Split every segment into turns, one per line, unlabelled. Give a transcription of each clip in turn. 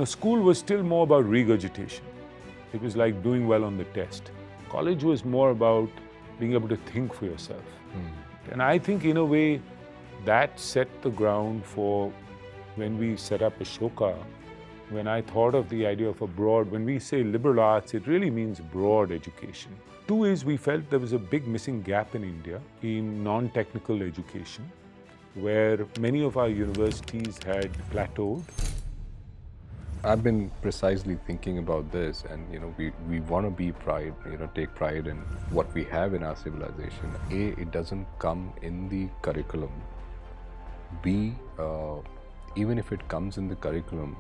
School was still more about regurgitation. It was like doing well on the test. College was more about being able to think for yourself. And I think in a way that set the ground for when we set up Ashoka, when I thought of the idea of a broad, when we say liberal arts, it really means broad education. Two is we felt there was a big missing gap in India in non-technical education, where many of our universities had plateaued.
I've been precisely thinking about this, and we want to be pride, take pride in what we have in our civilization. A, it doesn't come in the curriculum. B, even if it comes in the curriculum,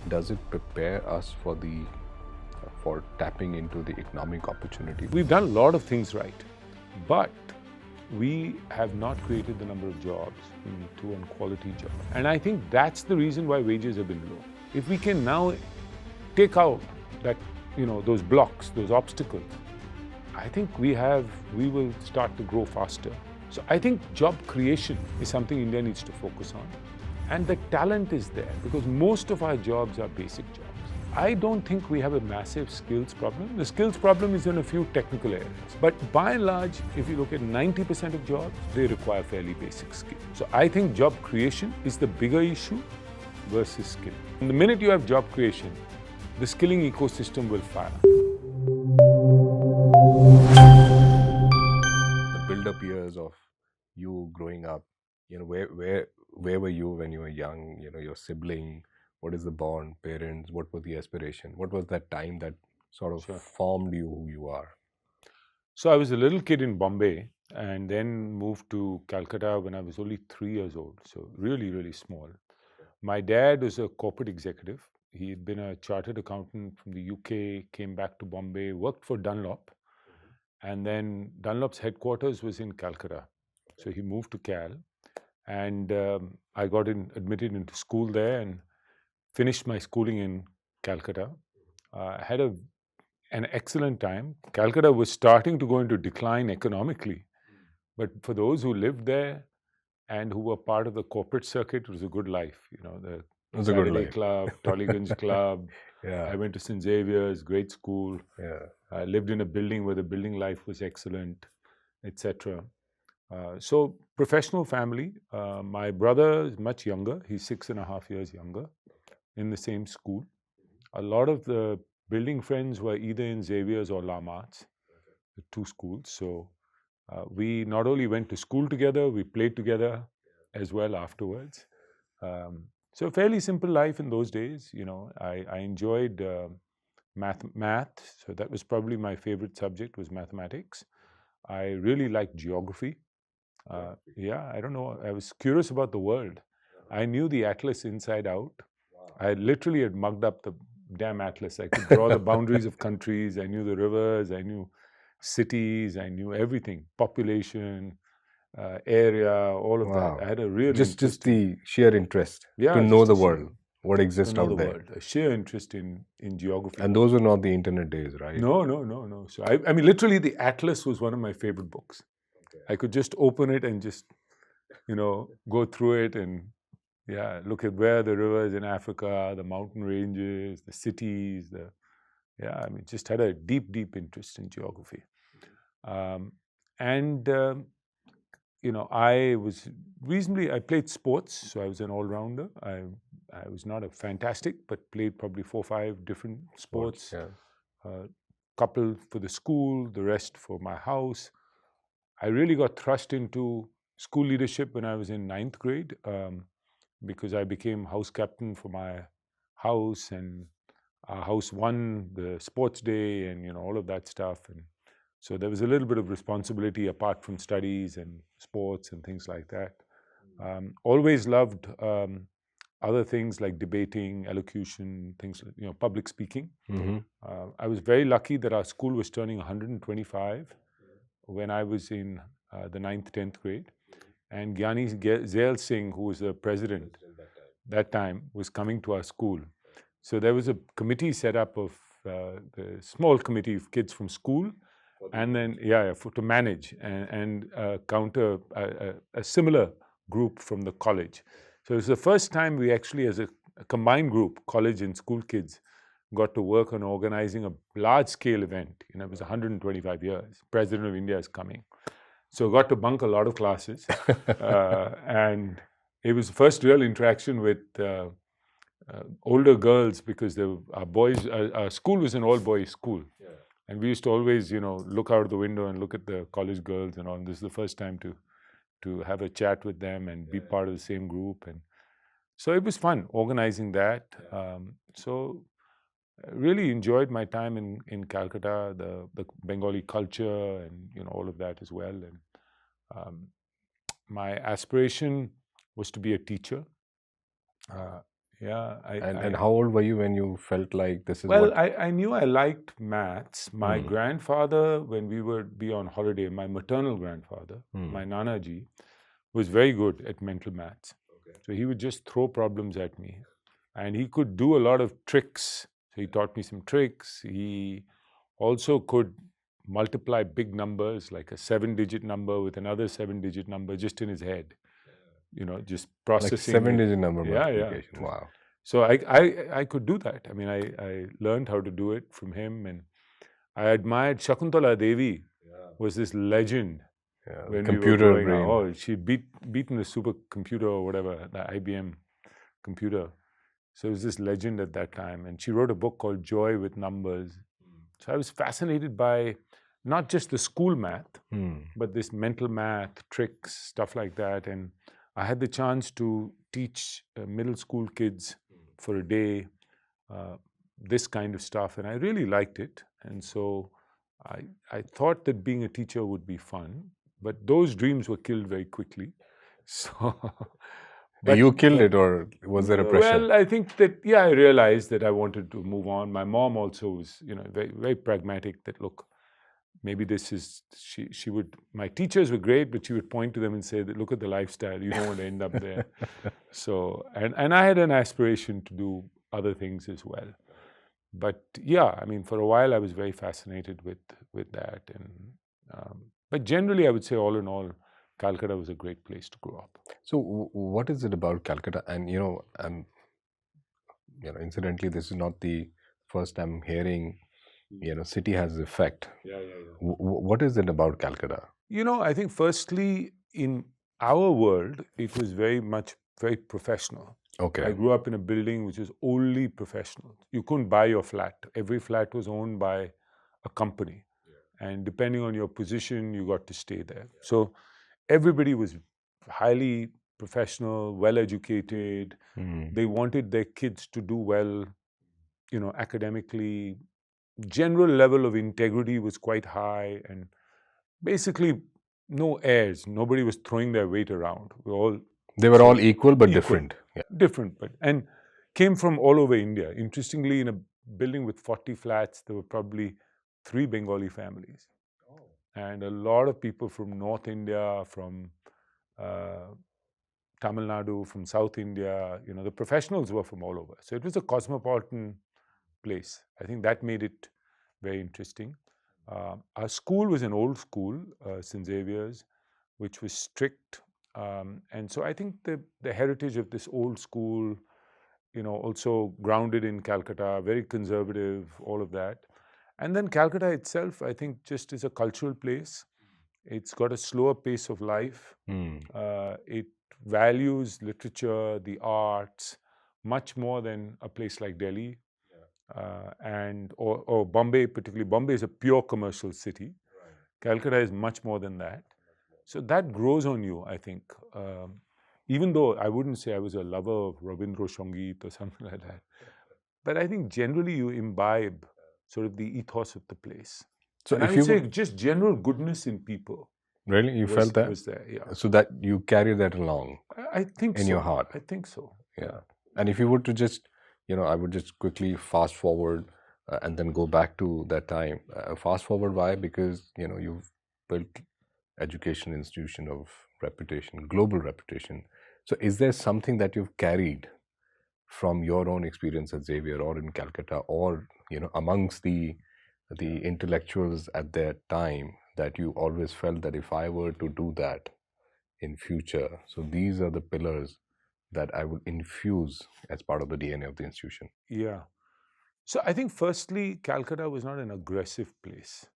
does it prepare us for tapping into the economic opportunity?
We've done a lot of things right, but we have not created the number of jobs to earn quality jobs. And I think that's the reason why wages have been low. If we can now take out that, those blocks, those obstacles, I think we will start to grow faster. So I think job creation is something India needs to focus on. And the talent is there because most of our jobs are basic jobs. I don't think we have a massive skills problem. The skills problem is in a few technical areas. But by and large, if you look at 90% of jobs, they require fairly basic skills. So I think job creation is the bigger issue versus skill. And the minute you have job creation, the skilling ecosystem will fire.
The build-up years of you growing up, where were you when you were young? Your sibling, what is the bond, parents, what was the aspiration? What was that time that sort of formed you who you are?
So I was a little kid in Bombay and then moved to Calcutta when I was only 3 years old. So really, really small. My dad was a corporate executive. He had been a chartered accountant from the UK, came back to Bombay, worked for Dunlop. And then Dunlop's headquarters was in Calcutta. So he moved to Cal. And I got admitted into school there and finished my schooling in Calcutta. Had an excellent time. Calcutta was starting to go into decline economically. But for those who lived there and who were part of the corporate circuit, it was a good life. The Saturday Club, Tollygunge Club.
Yeah.
I went to St. Xavier's, great school.
Yeah.
I lived in a building where the building life was excellent, etc. So professional family. My brother is much younger. He's 6.5 years younger, in the same school. A lot of the building friends were either in Xavier's or La Mart's, the two schools. So we not only went to school together, we played together as well afterwards. So fairly simple life in those days. I enjoyed math. So that was probably my favorite subject, was mathematics. I really liked geography. I don't know. I was curious about the world. I knew the atlas inside out. I literally had mugged up the damn atlas. I could draw the boundaries of countries. I knew the rivers. I knew cities. I knew everything. Population, area, all of that. I had a real
just the sheer interest to know the world, what exists out there.
A sheer interest in geography.
And those were not the internet days, right?
No. So I mean, literally, the atlas was one of my favorite books. I could just open it and just, go through it and look at where the rivers in Africa are, the mountain ranges, the cities. Just had a deep, deep interest in geography. I was I played sports, so I was an all-rounder. I was not a fantastic, but played probably 4 or 5 different sports. Couple for the school, the rest for my house. I really got thrust into school leadership when I was in 9th grade because I became house captain for my house, and our house won the sports day and all of that stuff. And so there was a little bit of responsibility apart from studies and sports and things like that. Always loved other things like debating, elocution, things, public speaking. I was very lucky that our school was turning 125 when I was in the 9th, 10th grade. And Gyani Zail Singh, who was the president that time, was coming to our school. So there was a committee set up of the small committee of kids from school, and then to manage and a similar group from the college. So it was the first time we actually, as a combined group, college and school kids, got to work on organizing a large-scale event. It was 125 years. President of India is coming. So got to bunk a lot of classes. And it was the first real interaction with older girls, because our school was an all-boys school. Yeah. And we used to always, look out the window and look at the college girls and all. And this is the first time to have a chat with them and be part of the same group. And so it was fun organizing that. So I really enjoyed my time in Calcutta, the Bengali culture and all of that as well. And my aspiration was to be a teacher.
And how old were you when you felt like this is
Well, I knew I liked maths. My grandfather, when we would be on holiday, my maternal grandfather, my Nanaji, was very good at mental maths. Okay. So he would just throw problems at me. And he could do a lot of tricks. So he taught me some tricks. He also could multiply big numbers, like a 7-digit number with another 7-digit number, just in his head. Just processing.
Like 7-digit number multiplication.
Yeah.
Wow.
So I could do that. I mean, I learned how to do it from him, and I admired Shakuntala Devi. Was this legend. When
computer
we were
brain.
Oh, she'd beaten the supercomputer or whatever, the IBM computer. So it was this legend at that time. And she wrote a book called Joy with Numbers. So I was fascinated by not just the school math, but this mental math, tricks, stuff like that. And I had the chance to teach middle school kids for a day this kind of stuff. And I really liked it. And so I thought that being a teacher would be fun. But those dreams were killed very quickly. So,
you killed it, or was there a pressure?
Well, I think that I realized that I wanted to move on. My mom also was, very, very pragmatic. That look, maybe this is she would. My teachers were great, but she would point to them and say that look at the lifestyle. You don't want to end up there. So, and I had an aspiration to do other things as well. But I mean, for a while I was very fascinated with that. And but generally, I would say, all in all, Calcutta was a great place to grow up.
So, what is it about Calcutta? And incidentally, this is not the first time hearing, city has effect.
Yeah.
What is it about Calcutta?
I think firstly, in our world, it was very professional.
Okay.
I grew up in a building which was only professional. You couldn't buy your flat. Every flat was owned by a company. And depending on your position, you got to stay there. So everybody was highly professional, well-educated. They wanted their kids to do well, academically. General level of integrity was quite high. And basically, no airs. Nobody was throwing their weight around.
They were all equal, but different.
Yeah. Different, and came from all over India. Interestingly, in a building with 40 flats, there were probably 3 Bengali families. And a lot of people from North India, from Tamil Nadu, from South India, the professionals were from all over. So it was a cosmopolitan place. I think that made it very interesting. Our school was an old school, St. Xavier's, which was strict. And so I think the heritage of this old school, also grounded in Calcutta, very conservative, all of that. And then Calcutta itself, I think, just is a cultural place. It's got a slower pace of life. It values literature, the arts, much more than a place like Delhi, or Bombay. Particularly, Bombay is a pure commercial city. Calcutta is much more than that. So that grows on you, I think. Even though I wouldn't say I was a lover of Rabindra Sangeet or something like that, but I think generally you imbibe sort of the ethos of the place. So and I would say just general goodness in people.
Really? You felt that?
Was there, yeah.
So that you carry that along?
I think
in your heart?
I think so.
Yeah. And if you were to just, I would just quickly fast forward and then go back to that time. Fast forward, why? Because, you've built education institution of reputation, global reputation. So is there something that you've carried from your own experience at Xavier or in Calcutta, or amongst the intellectuals at that time, that you always felt that if I were to do that in future, so these are the pillars that I would infuse as part of the DNA of the institution?
Yeah. So I think firstly, Calcutta was not an aggressive place.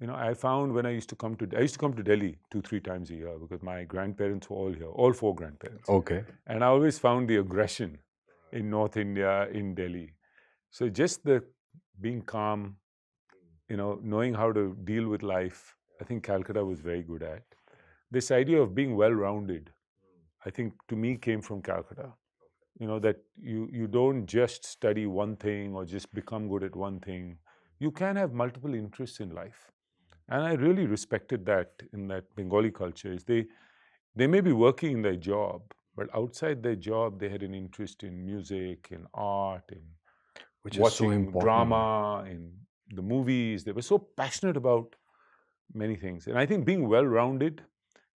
I found when I used to come to Delhi 2-3 times a year because my grandparents were all here, all 4 grandparents.
Okay.
And I always found the aggression in North India, in Delhi. So just the being calm, knowing how to deal with life, I think Calcutta was very good at. This idea of being well-rounded, I think to me came from Calcutta. That you don't just study one thing or just become good at one thing. You can have multiple interests in life. And I really respected that in that Bengali culture. Is they may be working in their job, but outside their job, they had an interest in music, in art, in watching drama, in the movies. They were so passionate about many things. And I think being well-rounded,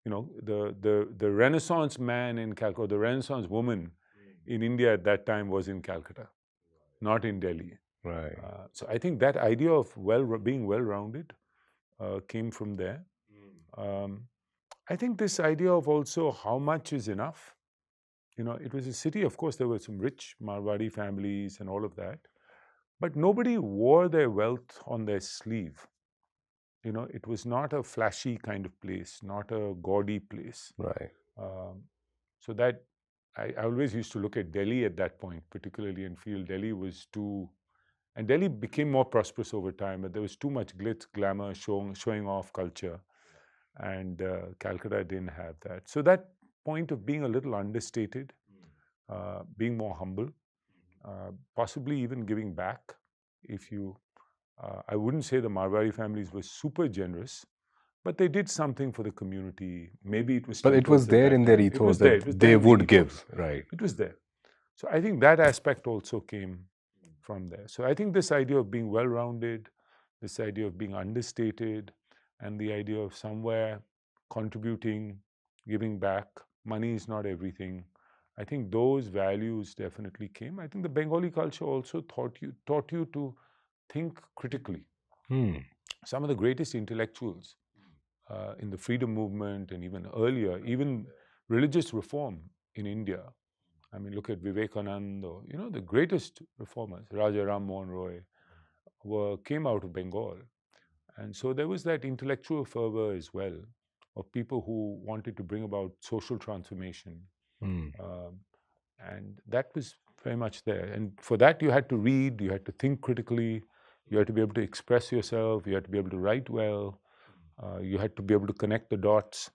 the Renaissance man in Calcutta, the Renaissance woman in India at that time was in Calcutta, not in Delhi.
Right.
So I think that idea of being well-rounded came from there. I think this idea of also how much is enough. It was a city, of course, there were some rich Marwadi families and all of that, but nobody wore their wealth on their sleeve. It was not a flashy kind of place, not a gaudy place.
Right.
So that I always used to look at Delhi at that point, particularly, and feel Delhi was too. And Delhi became more prosperous over time, but there was too much glitz, glamour, showing off culture. And Calcutta didn't have that. So that point of being a little understated, being more humble, possibly even giving back. I wouldn't say the Marwari families were super generous, but they did something for the community. Maybe it was.
But it was there in their ethos that they would give, right?
It was there. So I think that aspect also came from there. So I think this idea of being well-rounded, this idea of being understated, and the idea of somewhere contributing, giving back, money is not everything. I think those values definitely came. I think the Bengali culture also taught you to think critically. Some of the greatest intellectuals in the freedom movement and even earlier, even religious reform in India. I mean, look at Vivekananda, the greatest reformers, Raja Ram Mohan Roy, came out of Bengal. And so there was that intellectual fervor as well of people who wanted to bring about social transformation. And that was very much there. And for that, you had to read, you had to think critically, you had to be able to express yourself, you had to be able to write well, you had to be able to connect the dots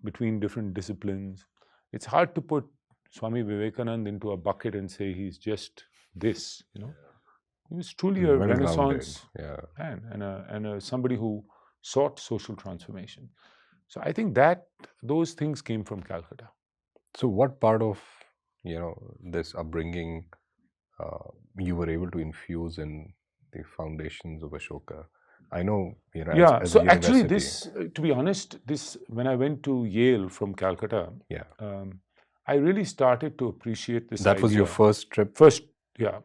between different disciplines. It's hard to put Swami Vivekananda into a bucket and say he's just this, He was truly a Renaissance man and somebody who sought social transformation. So I think that those things came from Calcutta.
So what part of this upbringing you were able to infuse in the foundations of Ashoka? I know, as
so actually this, to be honest, when I went to Yale from Calcutta, I really started to appreciate this idea.
That was your first trip?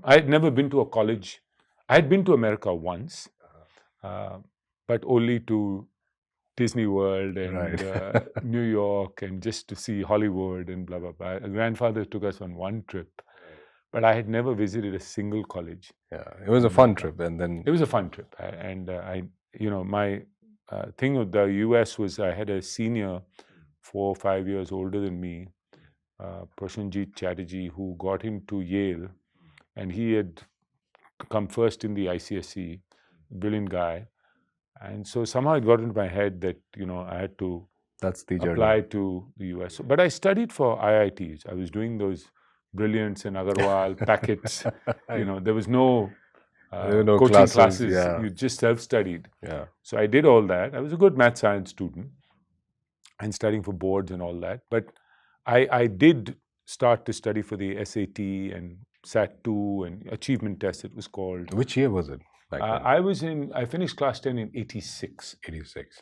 I had never been to a college. I had been to America once, but only to Disney World and New York and just to see Hollywood and blah, blah, blah. A grandfather took us on one trip, but I had never visited a single college.
Yeah, it was a fun trip. And then
it was a fun trip. My thing with the US was I had a senior 4 or 5 years older than me, Prashanjit Chatterjee, who got into Yale, and he had come first in the ICSE, brilliant guy. And so somehow it got into my head that, I had to apply to the US. But I studied for IITs. I was doing those Brilliants and Agarwal packets. There was no coaching classes. You just self-studied.
Yeah.
So I did all that. I was a good math science student and studying for boards and all that. But I did start to study for the SAT and SAT-2 and achievement test, it was called.
Which year was it?
I finished class 10 in 86.
86.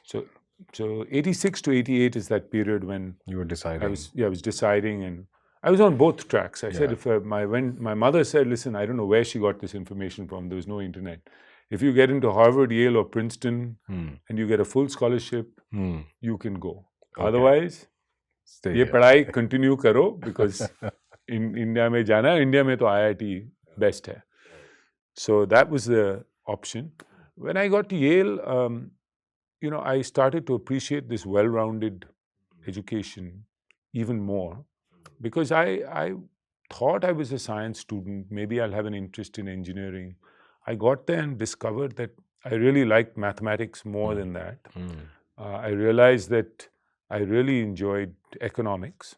So 86 to 88 is that period when
you were deciding.
I was deciding, and I was on both tracks. I said, when my mother said, listen, I don't know where she got this information from. There was no internet. If you get into Harvard, Yale, or Princeton, and you get a full scholarship, you can go. Okay. Otherwise, ye padhai continue karo, because in India में जाना है, India में तो IIT best है. So that was the option. When I got to Yale, I started to appreciate this well-rounded education even more, because I thought I was a science student. Maybe I'll have an interest in engineering. I got there and discovered that I really liked mathematics more than that. I realized that I really enjoyed economics.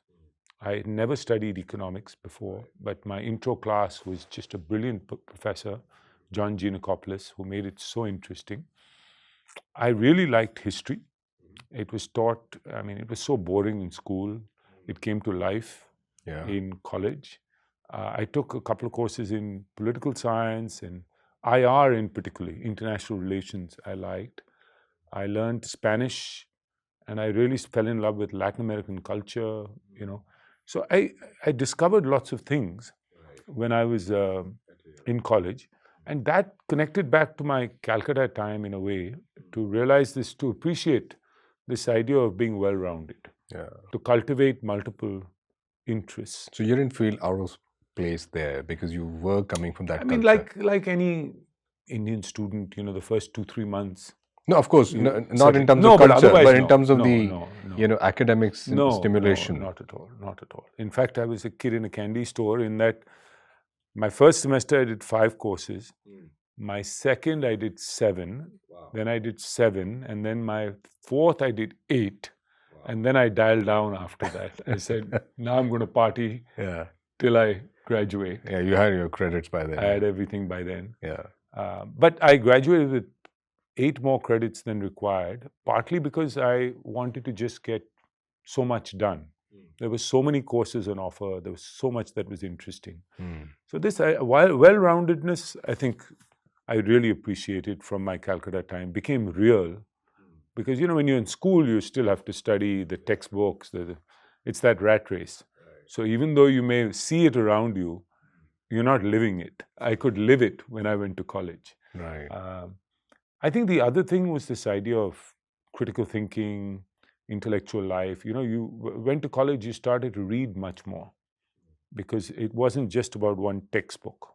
I had never studied economics before, but my intro class was just a brilliant professor, John Giannakopoulos, who made it so interesting. I really liked history. It was taught, it was so boring in school. It came to life in college. I took a couple of courses in political science and IR in particular, international relations I liked. I learned Spanish, and I really fell in love with Latin American culture, So I discovered lots of things when I was in college. And that connected back to my Calcutta time in a way, to realize this, to appreciate this idea of being well-rounded, to cultivate multiple interests.
So you didn't feel out of place there because you were coming from that culture.
Like any Indian student, the first 2-3 months.
No, of course, not in terms of culture, but in terms of academics stimulation.
No, not at all, not at all. In fact, I was a kid in a candy store, in that my first semester I did 5 courses. My second I did 7. Then I did 7, and then my fourth I did 8. And then I dialed down after that. I said, now I'm going to party till I graduate.
Yeah, you had your credits by then.
I had everything by then.
Yeah.
But I graduated with 8 more credits than required, partly because I wanted to just get so much done. There were so many courses on offer. There was so much that was interesting. So this well-roundedness, I think I really appreciated from my Calcutta time, became real. Because, when you're in school, you still have to study the textbooks. It's that rat race. So even though you may see it around you, you're not living it. I could live it when I went to college.
Right.
I think the other thing was this idea of critical thinking, intellectual life. You went to college, you started to read much more, because it wasn't just about one textbook.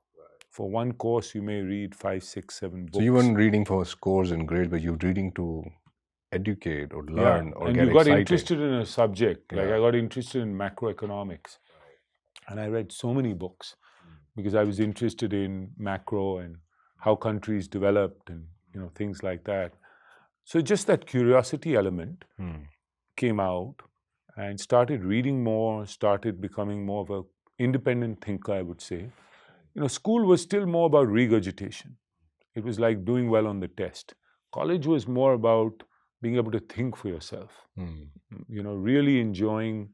For one course, you may read 5, 6, 7 books.
So you weren't reading for scores and grades, but you're reading to educate or learn or
and
get
you got
excited.
Interested in a subject. Like I got interested in macroeconomics, and I read so many books because I was interested in macro and how countries developed and things like that. So just that curiosity element came out, and started reading more, started becoming more of an independent thinker, I would say. School was still more about regurgitation. It was like doing well on the test. College was more about being able to think for yourself, really enjoying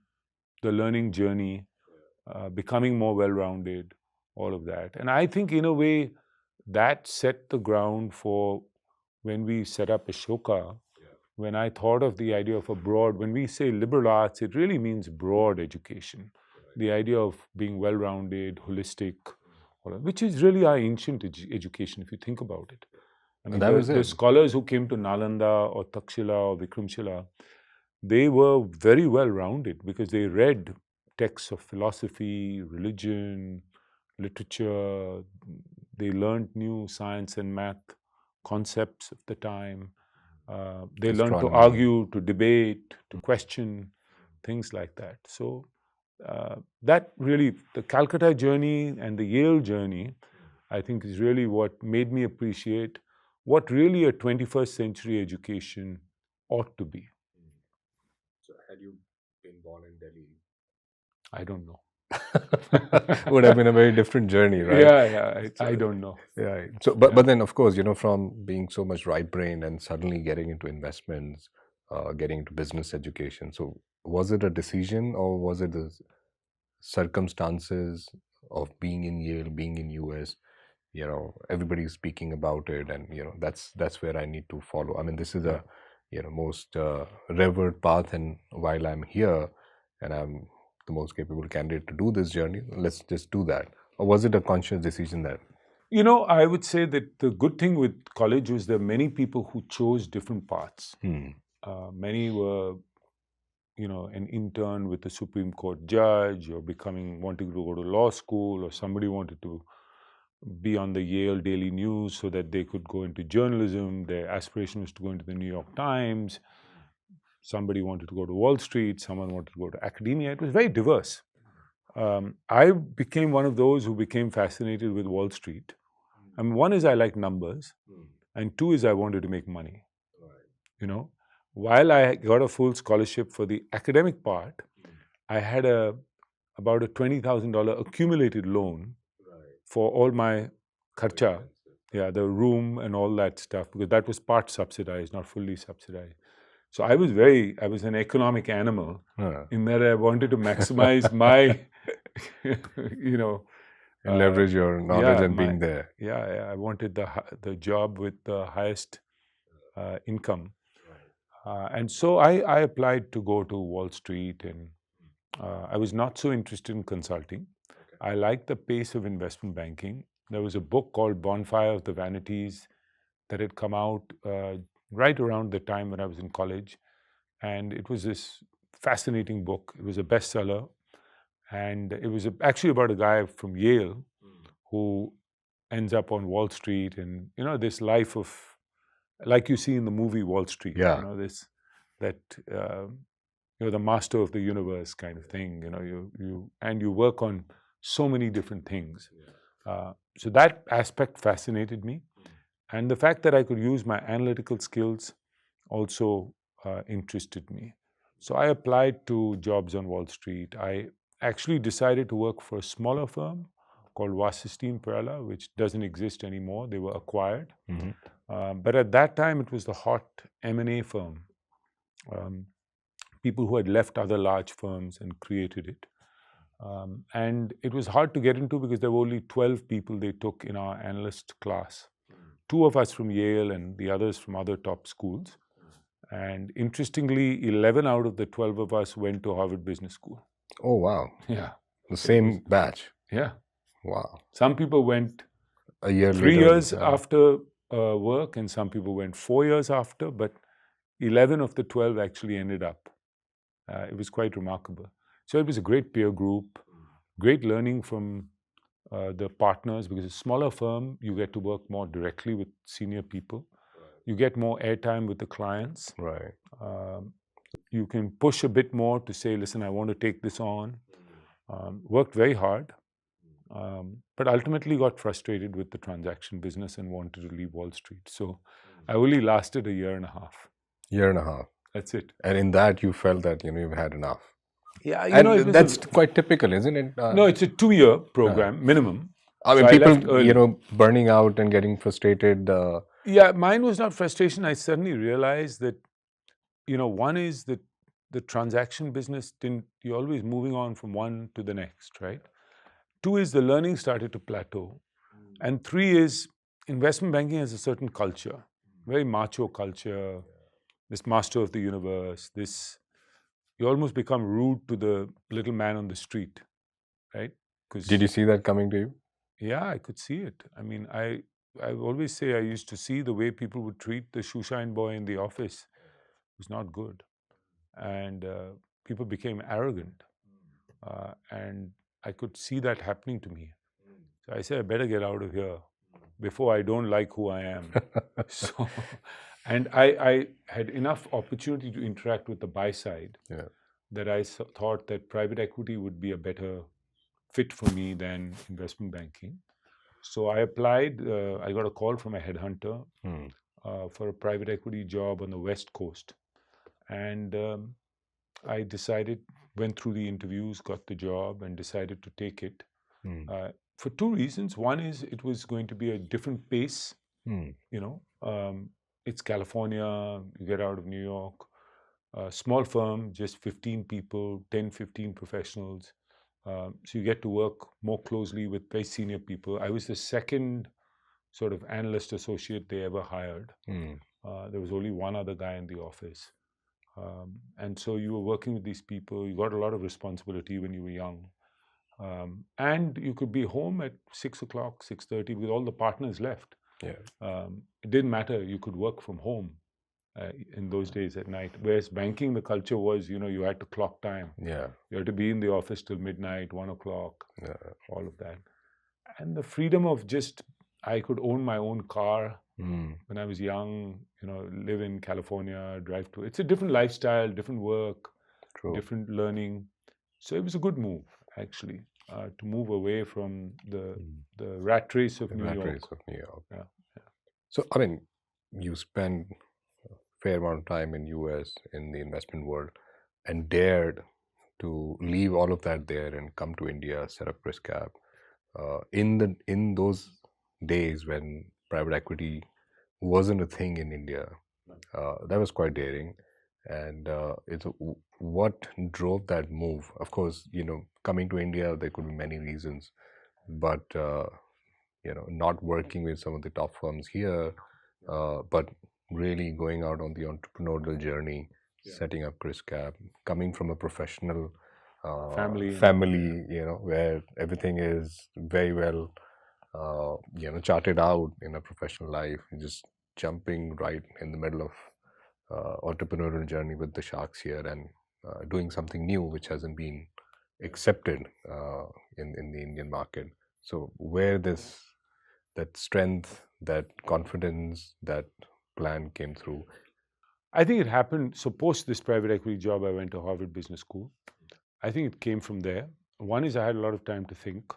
the learning journey, becoming more well-rounded, all of that. And I think in a way that set the ground for when we set up Ashoka, when I thought of the idea of when we say liberal arts, it really means broad education. The idea of being well-rounded, holistic, which is really our ancient education, if you think about it. The scholars who came to Nalanda or Takshila or Vikramshila, they were very well-rounded because they read texts of philosophy, religion, literature. They learned new science and math concepts of the time. They learned to argue, to debate, to question, things like that. So that really, the Calcutta journey and the Yale journey, I think is really what made me appreciate what really a 21st century education ought to be.
So had you been born in Delhi?
I don't know.
Would have been a very different journey, right?
Yeah, I don't know.
Yeah. So, but then of course, from being so much right-brained and suddenly getting into investments, getting into business education. So was it a decision, or was it the circumstances of being in Yale, being in US? Everybody's speaking about it, and that's where I need to follow. I mean, this is a most revered path, and while I'm here and I'm the most capable candidate to do this journey, let's just do that. Or was it a conscious decision that?
I would say that the good thing with college was there are many people who chose different paths. Many were an intern with a Supreme Court judge, or wanting to go to law school, or somebody wanted to be on the Yale Daily News so that they could go into journalism. Their aspiration was to go into the New York Times. Somebody wanted to go to Wall Street. Someone wanted to go to academia. It was very diverse. I became one of those who became fascinated with Wall Street. I mean, one is I like numbers, and two is I wanted to make money. While I got a full scholarship for the academic part, I had about a $20,000 accumulated loan for all my kharcha, the room and all that stuff, because that was part subsidized, not fully subsidized. So I was an economic animal in that I wanted to maximize my,
and leverage your knowledge and being there.
Yeah, I wanted the job with the highest income. And so I applied to go to Wall Street, and I was not so interested in consulting. I liked the pace of investment banking. There was a book called Bonfire of the Vanities that had come out right around the time when I was in college. And it was this fascinating book. It was a bestseller. And it was actually about a guy from Yale who ends up on Wall Street, and this life of, like you see in the movie Wall Street, the master of the universe kind of thing. You work on so many different things. So that aspect fascinated me, and the fact that I could use my analytical skills also interested me. So I applied to jobs on Wall Street. I actually decided to work for a smaller firm called Wasserstein Perella, which doesn't exist anymore. They were acquired. But at that time, it was the hot M&A firm. People who had left other large firms and created it. And it was hard to get into because there were only 12 people they took in our analyst class. 2 of us from Yale and the others from other top schools. And interestingly, 11 out of the 12 of us went to Harvard Business School.
Oh, wow.
Yeah.
The same batch.
Yeah.
Wow.
Some people went
a year
3 years after work, and some people went 4 years after, but 11 of the 12 actually ended up. It was quite remarkable. So it was a great peer group, great learning from the partners, because a smaller firm, you get to work more directly with senior people. You get more airtime with the clients.
Right.
You can push a bit more to say, listen, I want to take this on. Worked very hard, but ultimately got frustrated with the transaction business and wanted to leave Wall Street. So I only lasted a year and a half.
Year and a half.
That's it.
And in that, you felt that you've had enough.
Yeah,
and that's quite typical, isn't it?
No, it's a 2-year program minimum.
I mean, so people, burning out and getting frustrated.
Yeah, mine was not frustration. I suddenly realized that, one is that the transaction business you're always moving on from one to the next, right? 2 is the learning started to plateau. And 3 is investment banking has a certain culture, very macho culture, this master of the universe, you almost become rude to the little man on the street, right?
Did you see that coming to you?
Yeah, I could see it. I mean, I always say I used to see the way people would treat the shoeshine boy in the office. It was not good. And people became arrogant. And I could see that happening to me. So I said, I better get out of here before I don't like who I am. And I had enough opportunity to interact with the buy side that I thought that private equity would be a better fit for me than investment banking. So I applied. I got a call from a headhunter for a private equity job on the West Coast. And I went through the interviews, got the job, and decided to take it for 2 reasons. One is it was going to be a different pace. It's California, you get out of New York, small firm, just 15 people, 10, 15 professionals. So you get to work more closely with very senior people. I was the second sort of analyst associate they ever hired. There was only one other guy in the office. And so you were working with these people. You got a lot of responsibility when you were young. And you could be home at 6 o'clock, 6:30, with all the partners left. It didn't matter. You could work from home. in those days at night. Whereas banking, the culture was, you had to clock time.
Yeah.
You had to be in the office till midnight, 1 o'clock,
Yeah.
all of that. And the freedom of I could own my own car when I was young, live in California, drive to, it's a different lifestyle, different work, different learning. So it was a good move, actually, to move away from the rat race of New York.
Yeah. So, I mean, you spent a fair amount of time in US, in the investment world, and dared to leave all of that there and come to India, set up ChrisCap. In those days when private equity wasn't a thing in India, that was quite daring. And what drove that move? Of course, coming to India, there could be many reasons, but not working with some of the top firms here, but really going out on the entrepreneurial journey, setting up ChrisCap, coming from a professional family, where everything is very well, charted out in a professional life, just jumping right in the middle of entrepreneurial journey with the sharks here and doing something new which hasn't been accepted in the Indian market. So where that strength, that confidence, that plan came through?
I think it happened. So post this private equity job, I went to Harvard Business School. I think it came from there. One is I had a lot of time to think,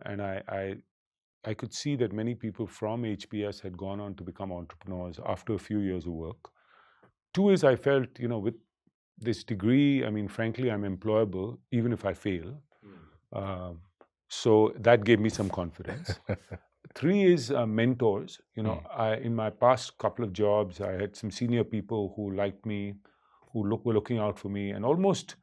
and I could see that many people from HBS had gone on to become entrepreneurs after a few years of work. Two is I felt, with this degree, I mean, frankly, I'm employable even if I fail. So that gave me some confidence. Three is mentors. In my past couple of jobs, I had some senior people who liked me, who were looking out for me and almost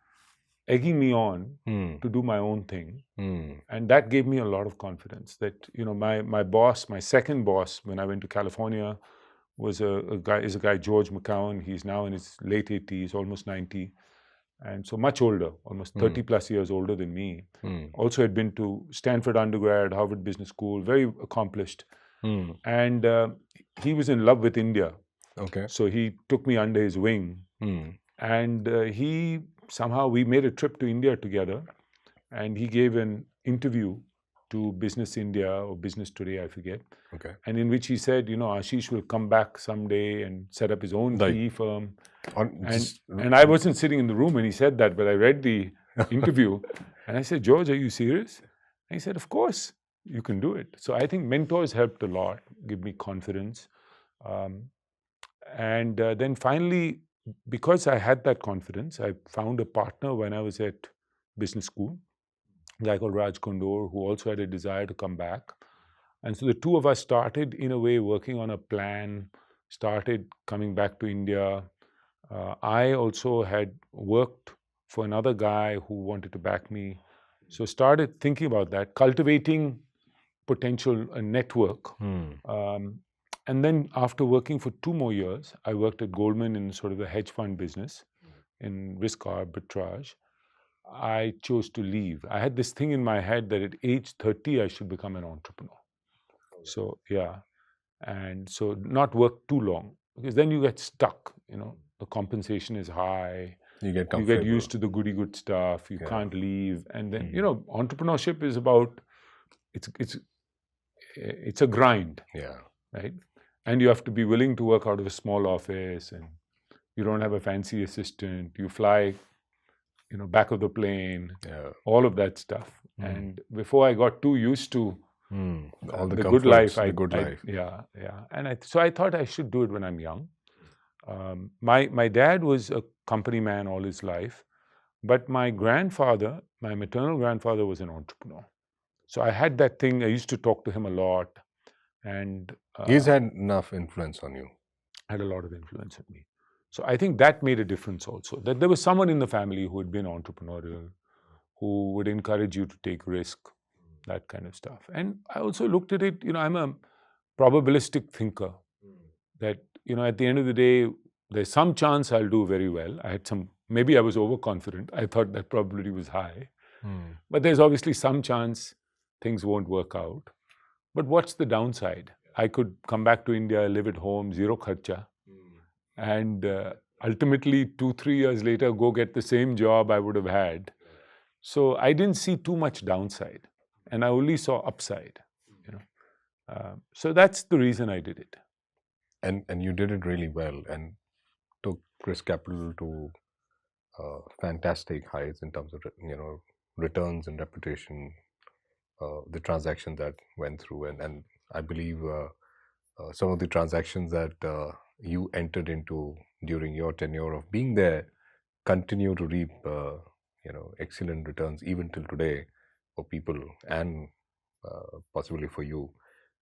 egging me on to do my own thing. And that gave me a lot of confidence that, my boss, my second boss, when I went to California, is a guy, George McCowan. He's now in his late 80s, almost 90. And so much older, almost 30 plus years older than me. Also had been to Stanford undergrad, Harvard Business School, very accomplished. And he was in love with India.
Okay.
So he took me under his wing. And we made a trip to India together. And he gave an interview to Business India or Business Today, I forget.
Okay.
And in which he said, Ashish will come back someday and set up his own PE firm. And I wasn't sitting in the room when he said that, but I read the interview and I said, George, are you serious? And he said, of course, you can do it. So I think mentors helped a lot, give me confidence. And then finally, because I had that confidence, I found a partner when I was at business school, a guy called Raj Kondor, who also had a desire to come back. And so the two of us started, in a way, working on a plan, started coming back to India. I also had worked for another guy who wanted to back me. So started thinking about that, cultivating potential network. And then after working for 2 more years, I worked at Goldman in sort of the hedge fund business in risk arbitrage. I chose to leave. I had this thing in my head that at age 30, I should become an entrepreneur. So, yeah. And so not work too long, because then you get stuck, the compensation is high.
You get
used to the goody good stuff. You can't leave. And then, entrepreneurship is about, it's a grind.
Yeah.
Right? And you have to be willing to work out of a small office, and you don't have a fancy assistant. You fly, back of the plane, all of that stuff. And before I got too used to
all the
good life,
yeah.
And so I thought I should do it when I'm young. My dad was a company man all his life, but my maternal grandfather was an entrepreneur. So I had that thing. I used to talk to him a lot, and
he's had enough influence on you.
Had a lot of influence on me. So I think that made a difference also, that there was someone in the family who had been entrepreneurial, who would encourage you to take risk, that kind of stuff. And I also looked at it, I'm a probabilistic thinker, that, at the end of the day, there's some chance I'll do very well. Maybe I was overconfident. I thought that probability was high. But there's obviously some chance things won't work out. But what's the downside? I could come back to India, live at home, zero kharcha, and ultimately 2-3 years later go get the same job I would have had. So I didn't see too much downside, and I only saw upside. So that's the reason I did it.
And you did it really well, and took Chris Capital to fantastic heights in terms of returns and reputation, the transactions that went through, and I believe some of the transactions that you entered into during your tenure of being there continue to reap excellent returns even till today for people and possibly for you.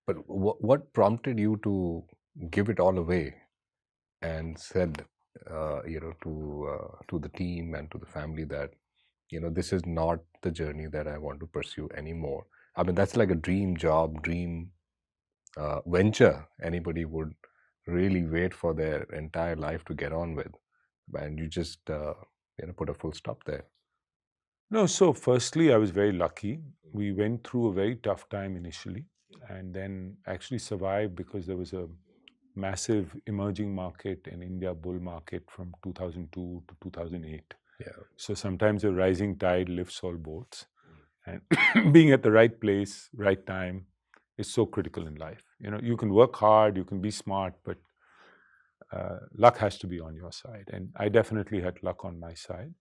But what prompted you to give it all away and said to the team and to the family that this is not the journey that I want to pursue anymore? I mean, that's like a dream job, dream venture anybody would really wait for their entire life to get on with, and you just put a full stop there.
No, so firstly, I was very lucky. We went through a very tough time initially, and then actually survived because there was a massive emerging market in India bull market from 2002 to 2008.
Yeah.
So sometimes a rising tide lifts all boats, and being at the right place, right time is so critical in life. You can work hard, you can be smart, but luck has to be on your side. And I definitely had luck on my side.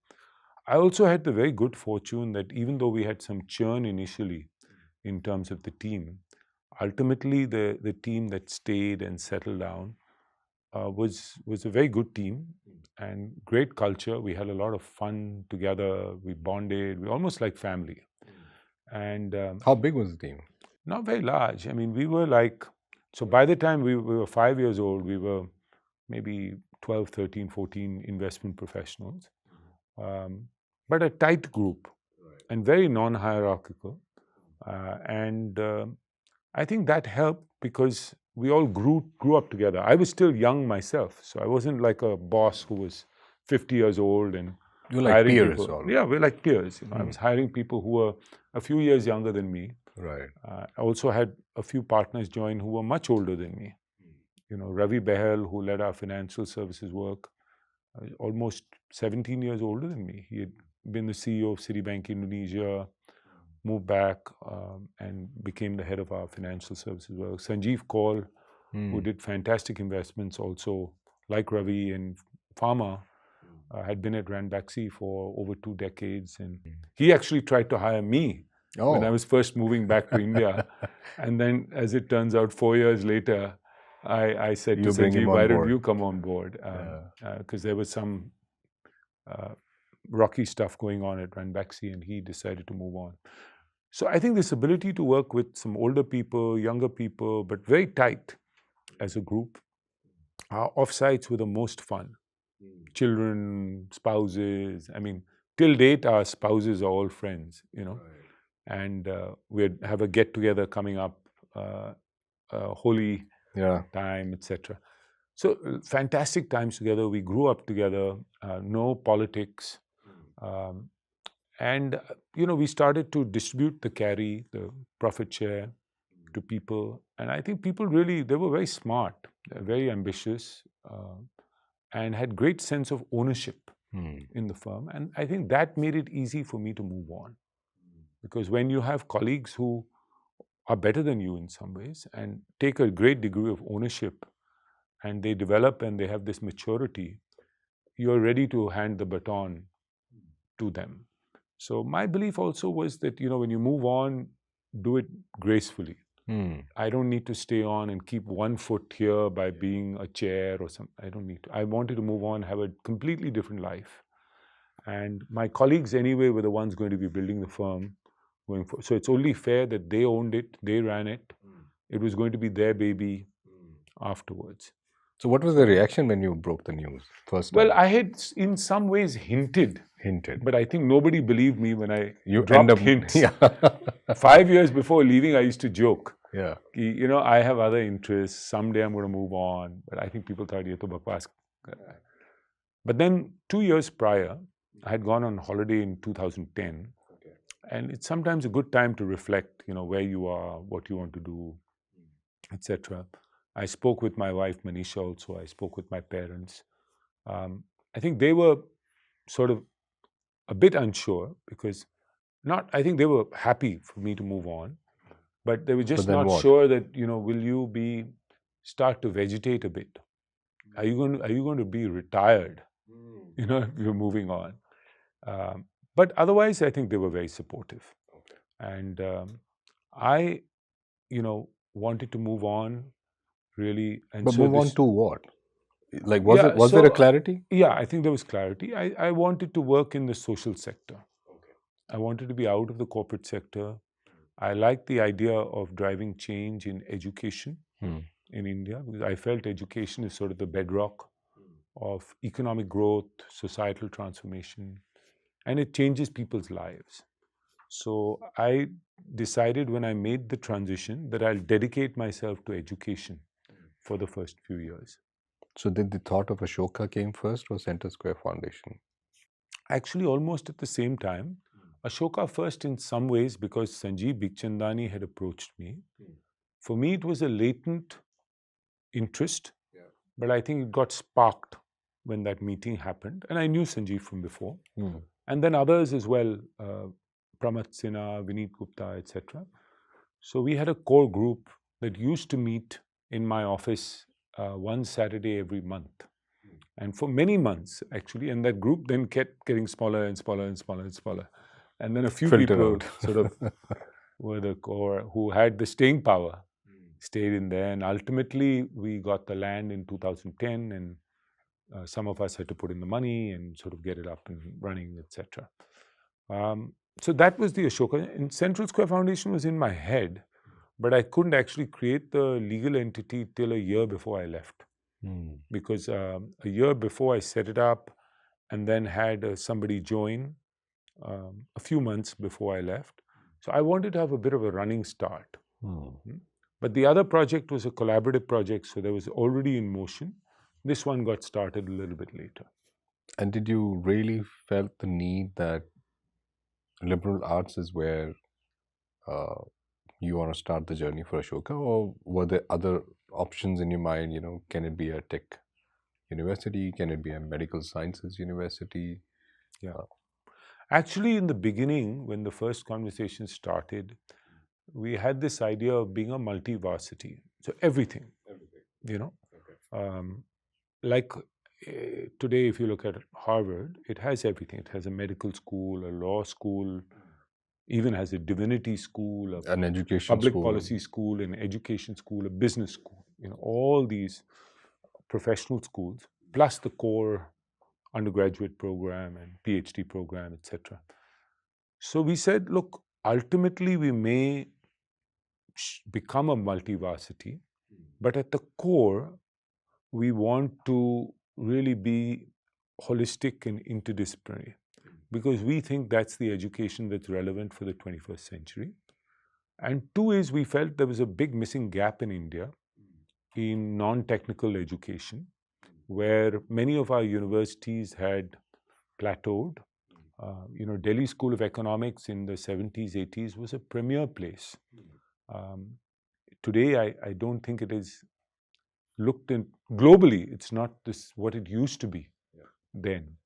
I also had the very good fortune that even though we had some churn initially in terms of the team, ultimately the team that stayed and settled down was a very good team and great culture. We had a lot of fun together. We bonded. We almost like family. And
how big was the team?
Not very large. I mean, we were so by the time we were 5 years old, we were maybe 12, 13, 14 investment professionals. But a tight group and very non-hierarchical. And I think that helped because we all grew up together. I was still young myself, so I wasn't like a boss who was 50 years old and
you were like peers.
People. Yeah, we're like peers. I was hiring people who were a few years younger than me.
Right.
I also had a few partners join who were much older than me. Ravi Behel, who led our financial services work, almost 17 years older than me. He had been the CEO of Citibank Indonesia, moved back and became the head of our financial services work. Sanjeev Kaul, who did fantastic investments also, like Ravi in pharma, had been at Ranbaxy for over 2 decades. And he actually tried to hire me when I was first moving back to India. And then, as it turns out, 4 years later, I said to Sanjeev, why don't you come on board? Because there was some rocky stuff going on at Ranbaxy, and he decided to move on. So I think this ability to work with some older people, younger people, but very tight as a group. Our offsites were the most fun. Children, spouses. I mean, till date, our spouses are all friends,
Right.
And we'd have a get-together coming up, holy time, etc. So fantastic times together. We grew up together, no politics. And, we started to distribute the carry, the profit share to people. And I think people really, they were very smart, very ambitious, and had great sense of ownership in the firm. And I think that made it easy for me to move on. Because when you have colleagues who are better than you in some ways and take a great degree of ownership, and they develop and they have this maturity, you're ready to hand the baton to them. So my belief also was that, when you move on, do it gracefully. I don't need to stay on and keep one foot here by being a chair or something. I don't need to. I wanted to move on, have a completely different life. And my colleagues anyway were the ones going to be building the firm going forward. So it's only fair that they owned it, they ran it. It was going to be their baby afterwards.
So what was the reaction when you broke the news first time?
Well, I had in some ways hinted, but I think nobody believed me when I dropped hints. 5 years before leaving, I used to joke.
Yeah.
I have other interests. Someday I'm going to move on. But I think people thought, ye to bakwas. But then 2 years prior, I had gone on holiday in 2010. And it's sometimes a good time to reflect, where you are, what you want to do, etc. I spoke with my wife, Manisha, also. I spoke with my parents. I think they were sort of a bit unsure because I think they were happy for me to move on, but they were just not sure that, will you start to vegetate a bit? Are you going to be retired? If you're moving on. But otherwise, I think they were very supportive. And I, wanted to move on really. And
but move on to what? Like, was there a clarity?
Yeah, I think there was clarity. I wanted to work in the social sector. I wanted to be out of the corporate sector. I liked the idea of driving change in education in India, because I felt education is sort of the bedrock of economic growth, societal transformation, and it changes people's lives. So I decided when I made the transition that I'll dedicate myself to education for the first few years.
So did the thought of Ashoka came first or Center Square Foundation?
Actually, almost at the same time. Ashoka first in some ways because Sanjeev Bikhchandani had approached me. For me, it was a latent interest, but I think it got sparked when that meeting happened. And I knew Sanjeev from before. And then others as well, Pramat Sinha, Vineet Gupta, etc. So we had a core group that used to meet in my office one Saturday every month. And for many months, actually, and that group then kept getting smaller and smaller and smaller and smaller. And then a few people sort of were the core who had the staying power, stayed in there. And ultimately, we got the land in 2010, and some of us had to put in the money and sort of get it up and running, etc. So that was the Ashoka. And Central Square Foundation was in my head, but I couldn't actually create the legal entity till a year before I left. Because a year before I set it up and then had somebody join a few months before I left. So I wanted to have a bit of a running start. But the other project was a collaborative project, so that was already in motion. This one got started a little bit later.
And did you really felt the need that liberal arts is where you want to start the journey for Ashoka, or were there other options in your mind? Can it be a tech university? Can it be a medical sciences university?
Yeah. Actually, in the beginning, when the first conversation started, we had this idea of being a multiversity. So everything. Like today, if you look at Harvard, it has everything. It has a medical school, a law school, even has a divinity school,
an education
public
school,
policy school, an education school, a business school. All these professional schools, plus the core undergraduate program and PhD program, etc. So we said, look, ultimately we may become a multiversity, but at the core, we want to really be holistic and interdisciplinary, because we think that's the education that's relevant for the 21st century. And two is we felt there was a big missing gap in India in non-technical education, where many of our universities had plateaued. Delhi School of Economics in the 70s, 80s was a premier place. Today, I don't think it is looked in globally. It's not what it used to be then.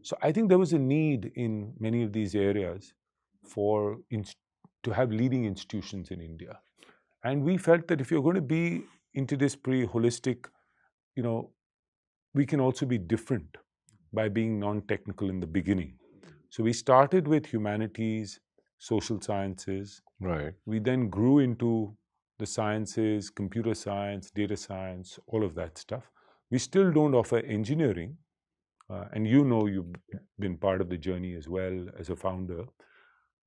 So I think there was a need in many of these areas to have leading institutions in India. And we felt that if you're going to be interdisciplinary, holistic, we can also be different by being non-technical in the beginning. So we started with humanities, social sciences.
Right.
We then grew into the sciences, computer science, data science, all of that stuff. We still don't offer engineering. And you've been part of the journey as well as a founder.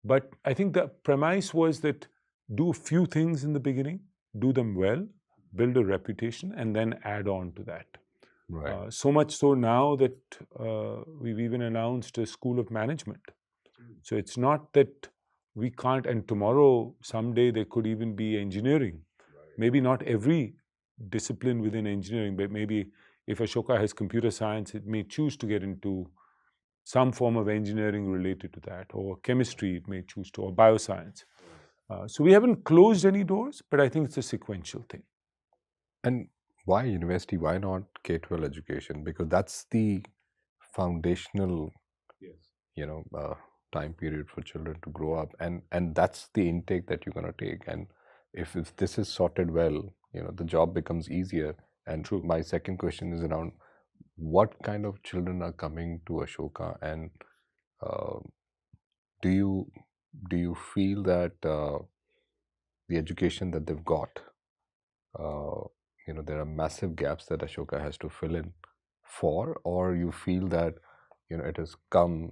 But I think the premise was that do a few things in the beginning, do them well, build a reputation, and then add on to that.
Right.
So much so now that we've even announced a school of management. So it's not that we can't, and tomorrow, someday, there could even be engineering. Maybe not every discipline within engineering, but maybe if Ashoka has computer science, it may choose to get into some form of engineering related to that, or chemistry, it may choose to, or bioscience. So we haven't closed any doors, but I think it's a sequential thing.
And Why university? Why not K-12 education? Because that's the foundational, time period for children to grow up, and that's the intake that you're going to take. And if this is sorted well, the job becomes easier. And
True.
My second question is around what kind of children are coming to Ashoka, and do you feel that the education that they've got, there are massive gaps that Ashoka has to fill in for, or you feel that it has come,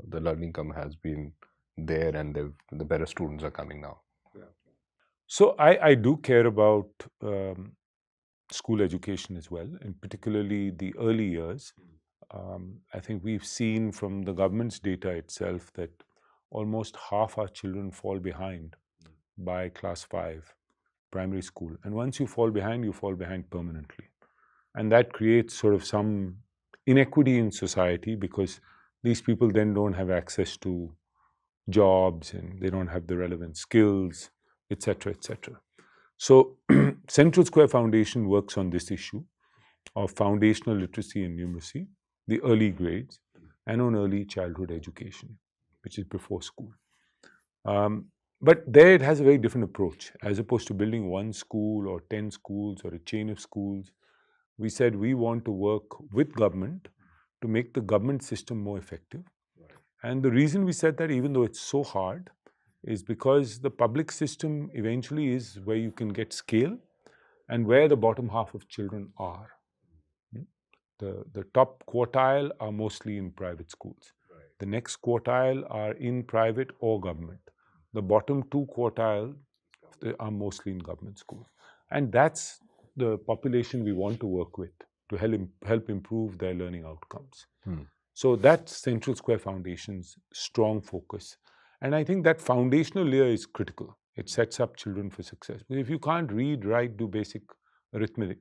the learning curve has been there, and the better students are coming now?
So I do care about school education as well, and particularly the early years. I think we've seen from the government's data itself that almost half our children fall behind by class 5 primary school. And once you fall behind permanently. And that creates sort of some inequity in society, because these people then don't have access to jobs and they don't have the relevant skills, etc., etc. So Central Square Foundation works on this issue of foundational literacy and numeracy, the early grades, and on early childhood education, which is before school. But there it has a very different approach. As opposed to building one school or 10 schools or a chain of schools, we said we want to work with government to make the government system more effective. And the reason we said that, even though it's so hard, is because the public system eventually is where you can get scale and where the bottom half of children are. The top quartile are mostly in private schools. The next quartile are in private or government. The bottom 2 quartiles are mostly in government schools. And that's the population we want to work with to help improve their learning outcomes. So that's Central Square Foundation's strong focus. And I think that foundational layer is critical. It sets up children for success. But if you can't read, write, do basic arithmetic,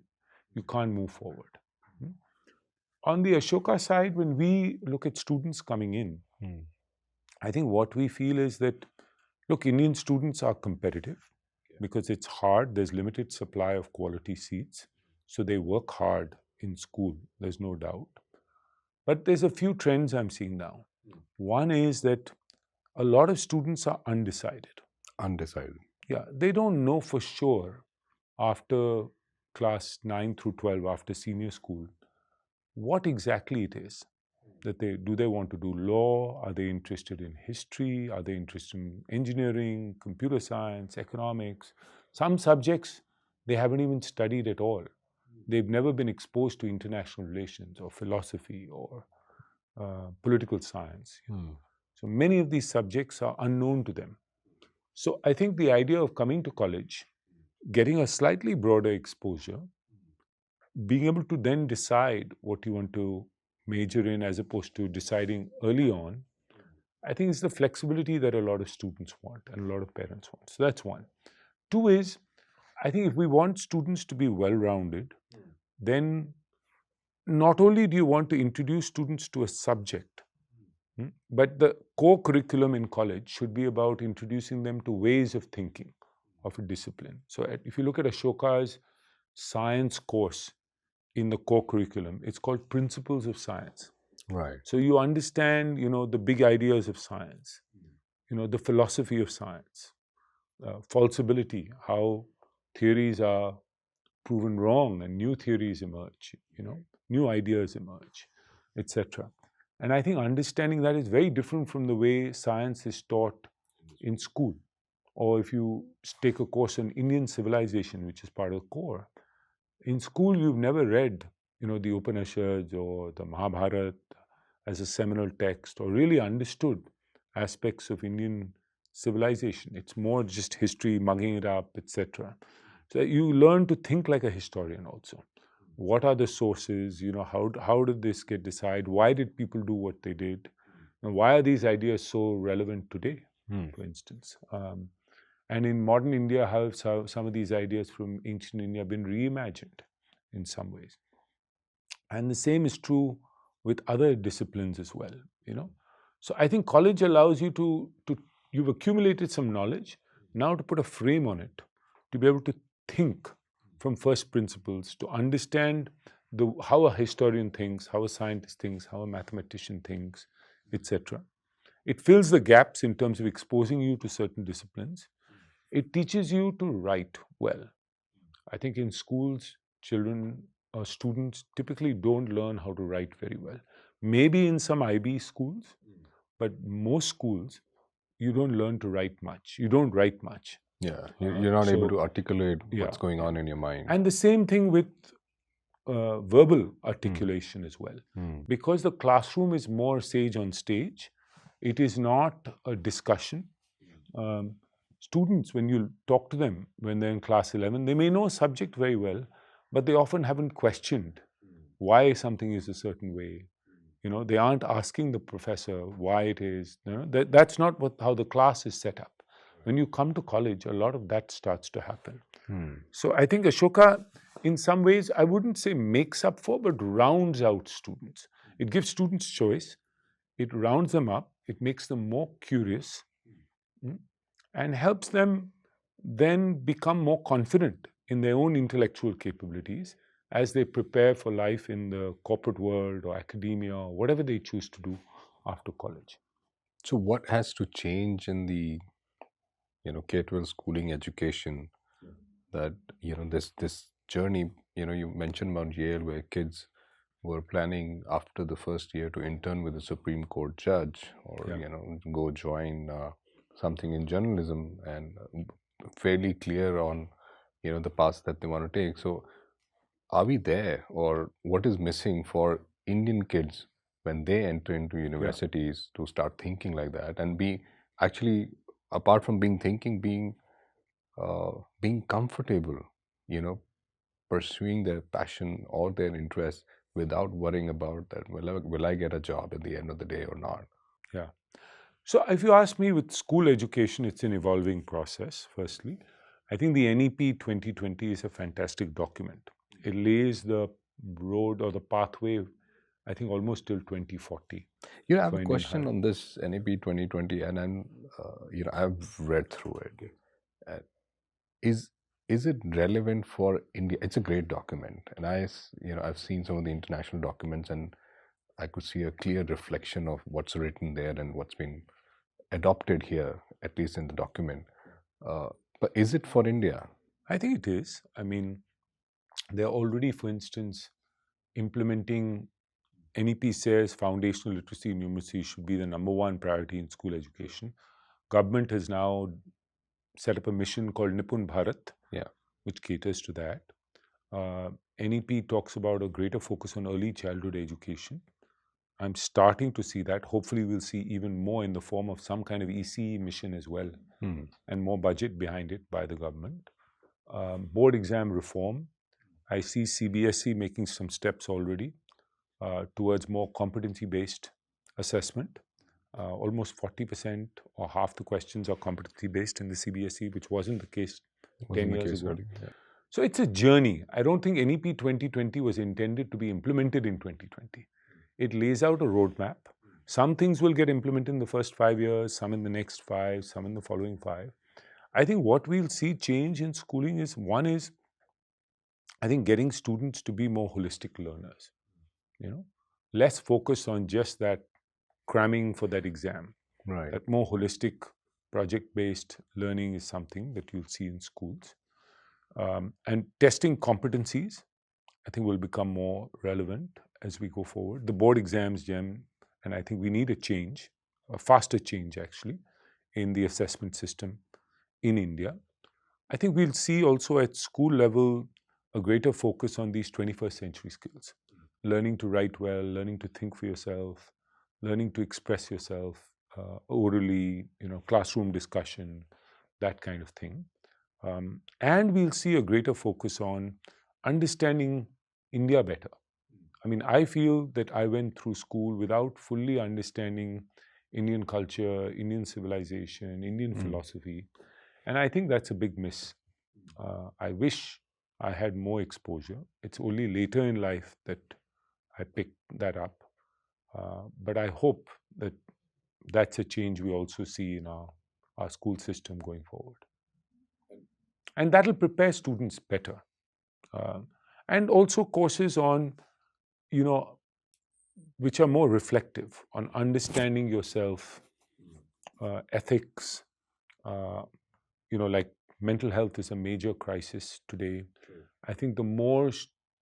you can't move forward. On the Ashoka side, when we look at students coming in, I think what we feel is that, look, Indian students are competitive because it's hard. There's limited supply of quality seats. So they work hard in school, there's no doubt. But there's a few trends I'm seeing now. One is that a lot of students are undecided.
Undecided.
Yeah, they don't know for sure after class 9 through 12, after senior school, what exactly it is that they want to do law? Are they interested in history? Are they interested in engineering, computer science, economics? Some subjects they haven't even studied at all. They've never been exposed to international relations or philosophy or political science. So many of these subjects are unknown to them. So I think the idea of coming to college, getting a slightly broader exposure, being able to then decide what you want to major in as opposed to deciding early on, I think it's the flexibility that a lot of students want and a lot of parents want. So that's one. Two is, I think if we want students to be well-rounded, then not only do you want to introduce students to a subject, but the core curriculum in college should be about introducing them to ways of thinking of a discipline. So if you look at Ashoka's science course in the core curriculum, it's called Principles of Science.
Right.
So you understand, the big ideas of science, the philosophy of science, falsibility, how theories are proven wrong and new theories emerge, new ideas emerge, etc. And I think understanding that is very different from the way science is taught in school. Or if you take a course on Indian civilization, which is part of the core, in school you've never read, the Upanishads or the Mahabharata as a seminal text, or really understood aspects of Indian civilization. It's more just history, mugging it up, etc. So you learn to think like a historian also. What are the sources? How did this get decided? Why did people do what they did? And why are these ideas so relevant today, for instance? And in modern India, how have some of these ideas from ancient India been reimagined in some ways? And the same is true with other disciplines as well, So I think college allows you you've accumulated some knowledge, now to put a frame on it, to be able to think from first principles to understand how a historian thinks, how a scientist thinks, how a mathematician thinks, etc. It fills the gaps in terms of exposing you to certain disciplines. It teaches you to write well. I think in schools, children or students typically don't learn how to write very well. Maybe in some IB schools, but most schools, you don't learn to write much. You don't write much.
Yeah, you're not able to articulate
Yeah.
what's going on in your mind.
And the same thing with verbal articulation as well. Because the classroom is more sage on stage, it is not a discussion. Students, when you talk to them when they're in class 11, they may know a subject very well, but they often haven't questioned why something is a certain way. They aren't asking the professor why it is. That's not how the class is set up. When you come to college, a lot of that starts to happen. So I think Ashoka, in some ways, I wouldn't say makes up for, but rounds out students. It gives students choice. It rounds them up. It makes them more curious and helps them then become more confident in their own intellectual capabilities as they prepare for life in the corporate world or academia or whatever they choose to do after college.
So what has to change in the K-12 schooling education that this journey, you mentioned about Yale, where kids were planning after the first year to intern with a Supreme Court judge or go join something in journalism, and fairly clear on the path that they want to take. So are we there, or what is missing for Indian kids when they enter into universities to start thinking like that and be actually, apart from being comfortable, pursuing their passion or their interest without worrying about that, will I get a job at the end of the day or not?
Yeah. So if you ask me, with school education, it's an evolving process, firstly. I think the NEP 2020 is a fantastic document. It lays the road or the pathway, I think, almost till 2040.
I have a question on this NEP 2020, and I'm, I've read through it. Is it relevant for India? It's a great document, and I've seen some of the international documents, and I could see a clear reflection of what's written there and what's been adopted here, at least in the document. But is it for India?
I think it is. I mean, they're already, for instance, implementing. NEP says foundational literacy and numeracy should be the #1 priority in school education. Government has now set up a mission called Nipun Bharat, which caters to that. NEP talks about a greater focus on early childhood education. I'm starting to see that. Hopefully, we'll see even more in the form of some kind of ECE mission as well, and more budget behind it by the government. Board exam reform. I see CBSE making some steps already towards more competency-based assessment. Almost 40% or half the questions are competency-based in the CBSE, which wasn't the case 10 years ago. So it's a journey. I don't think NEP 2020 was intended to be implemented in 2020. It lays out a roadmap. Some things will get implemented in the first 5 years, some in the next 5, some in the following 5. I think what we'll see change in schooling is, one is, I think, getting students to be more holistic learners. Less focus on just that cramming for that exam.
Right.
That more holistic, project-based learning is something that you'll see in schools. And testing competencies, I think, will become more relevant as we go forward. The board exams, Jem, and I think we need a change, a faster change actually, in the assessment system in India. I think we'll see also at school level a greater focus on these 21st century skills. Learning to write well, learning to think for yourself, learning to express yourself orally, classroom discussion, that kind of thing. And we'll see a greater focus on understanding India better. I mean, I feel that I went through school without fully understanding Indian culture, Indian civilization, Indian philosophy. And I think that's a big miss. I wish I had more exposure. It's only later in life that I picked that up. But I hope that that's a change we also see in our school system going forward. And that'll prepare students better. And also courses on, which are more reflective on understanding yourself, ethics, like mental health is a major crisis today. I think the more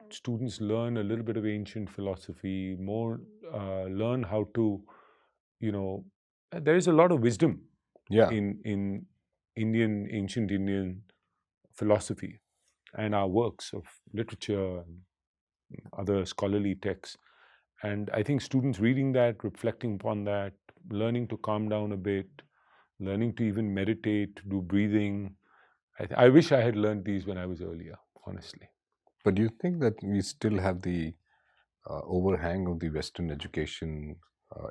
students learn a little bit of ancient philosophy, more learn how to, there is a lot of wisdom in ancient Indian philosophy and our works of literature and other scholarly texts. And I think students reading that, reflecting upon that, learning to calm down a bit, learning to even meditate, do breathing. I wish I had learned these when I was earlier, honestly.
But do you think that we still have the overhang of the Western education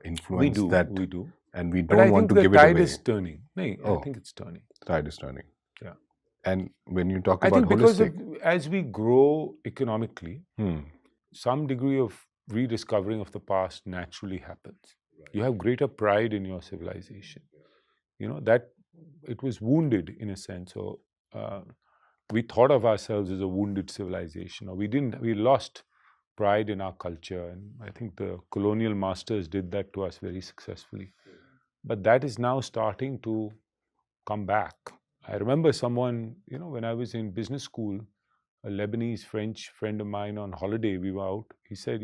influence?
We do.
And we don't want to give it away.
But I think the tide is turning. I think it's turning.
Tide is turning.
Yeah.
And when you talk about
I think because
holistic,
as we grow economically, some degree of rediscovering of the past naturally happens. You have greater pride in your civilization. That it was wounded in a sense. So we thought of ourselves as a wounded civilization, or we lost pride in our culture. And I think the colonial masters did that to us very successfully. But that is now starting to come back. I remember someone, when I was in business school, a Lebanese French friend of mine on holiday, we were out, he said,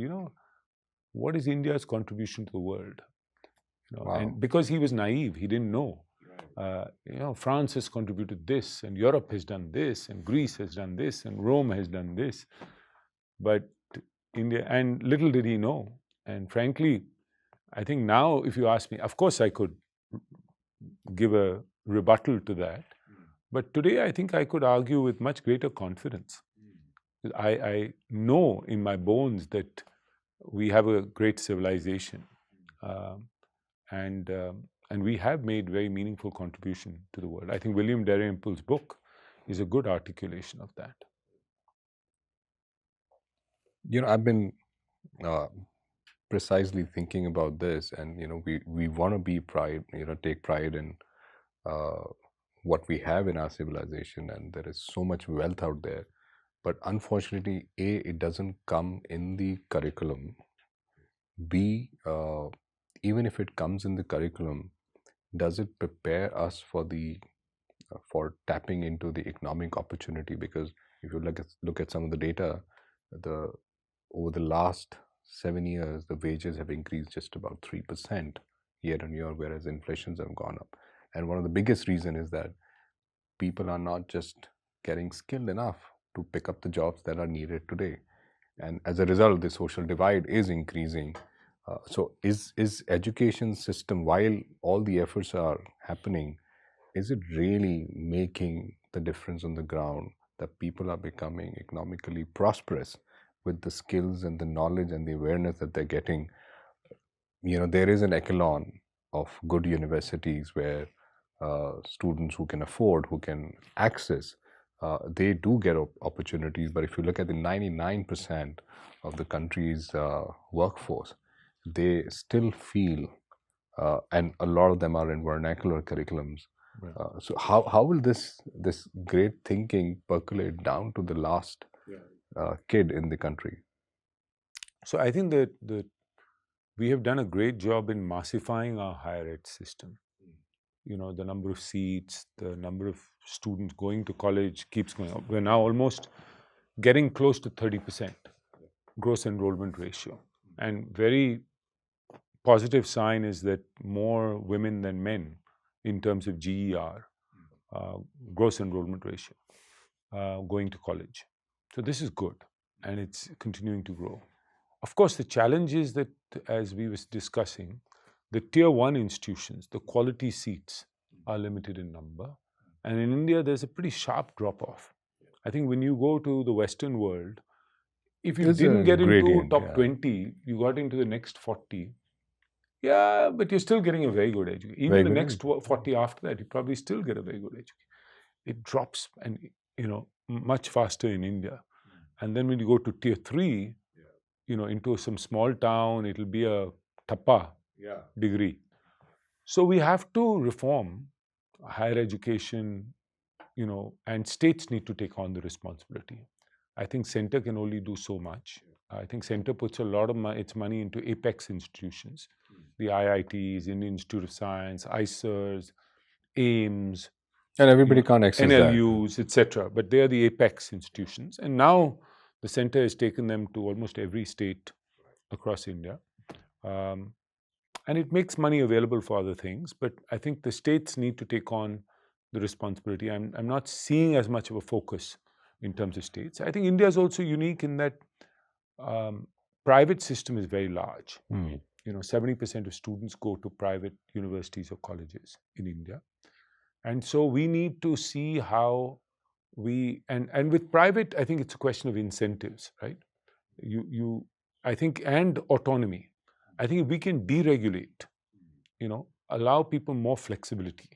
what is India's contribution to the world?
Wow.
And because he was naive, he didn't know. France has contributed this, and Europe has done this, and Greece has done this, and Rome has done this. But India, and little did he know. And frankly, I think now, if you ask me, of course I could give a rebuttal to that. But today, I think I could argue with much greater confidence. I know in my bones that we have a great civilization, and we have made very meaningful contribution to the world. I think William Dalrymple's book is a good articulation of that.
I've been precisely thinking about this, and we want to be take pride in what we have in our civilization, and there is so much wealth out there. But unfortunately, A, it doesn't come in the curriculum. B, even if it comes in the curriculum, does it prepare us for tapping into the economic opportunity? Because if you look at some of the data, over the last 7 years, the wages have increased just about 3% year on year, whereas inflations have gone up. And one of the biggest reasons is that people are not just getting skilled enough to pick up the jobs that are needed today. And as a result, the social divide is increasing. So is education system, while all the efforts are happening, is it really making the difference on the ground that people are becoming economically prosperous with the skills and the knowledge and the awareness that they're getting? There is an echelon of good universities where students who can afford, who can access, they do get opportunities. But if you look at the 99% of the country's workforce, they still feel, and a lot of them are in vernacular curriculums. Right. So how will this great thinking percolate down to the last kid in the country?
So I think that we have done a great job in massifying our higher ed system. The number of seats, the number of students going to college keeps going up. We're now almost getting close to 30% gross enrollment ratio. And very positive sign is that more women than men in terms of GER, gross enrollment ratio, going to college. So this is good, and it's continuing to grow. Of course, the challenge is that, as we were discussing, the tier 1 institutions, the quality seats are limited in number. And in India, there's a pretty sharp drop-off. I think when you go to the Western world, if you didn't get into top 20, you got into the next 40. Yeah, but you're still getting a very good education. Even the next 40 after that, you probably still get a very good education. It drops, and much faster in India. And then when you go to tier 3, into some small town, it'll be a thappa degree. So we have to reform higher education, and states need to take on the responsibility. I think center can only do so much. I think center puts a lot of its money into apex institutions, the IITs, Indian Institute of Science, ICERs, AIMS,
And everybody can't access
NLUs, etc. But they are the apex institutions. And now the center has taken them to almost every state across India. And it makes money available for other things. But I think the states need to take on the responsibility. I'm not seeing as much of a focus in terms of states. I think India is also unique in that private system is very large. 70% of students go to private universities or colleges in India. And so we need to see how we, and with private, I think it's a question of incentives, right? I think, and autonomy. I think if we can deregulate, allow people more flexibility,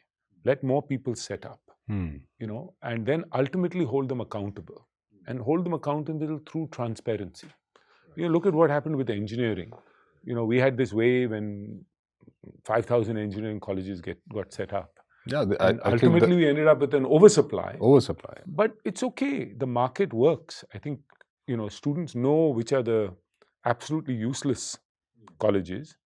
let more people set up, and then ultimately hold them accountable, and hold them accountable through transparency. Look at what happened with engineering. We had this wave when 5,000 engineering colleges got set up.
Yeah,
ultimately we ended up with an oversupply. But it's okay. The market works. I think, students know which are the absolutely useless colleges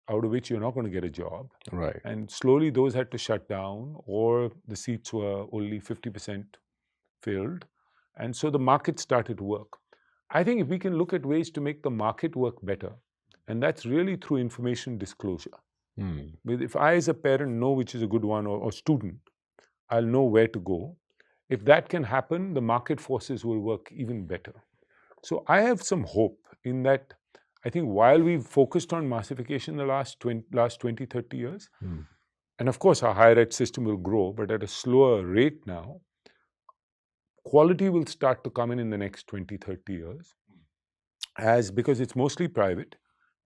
out of which you're not going to get a job.
Right.
And slowly those had to shut down, or the seats were only 50% filled. And so the market started to work. I think if we can look at ways to make the market work better, and that's really through information disclosure. If I as a parent know which is a good one, or student, I'll know where to go. If that can happen, the market forces will work even better. So I have some hope in that. I think while we've focused on massification the last 20, 30 years, and of course our higher ed system will grow, but at a slower rate now, quality will start to come in the next 20, 30 years, because it's mostly private,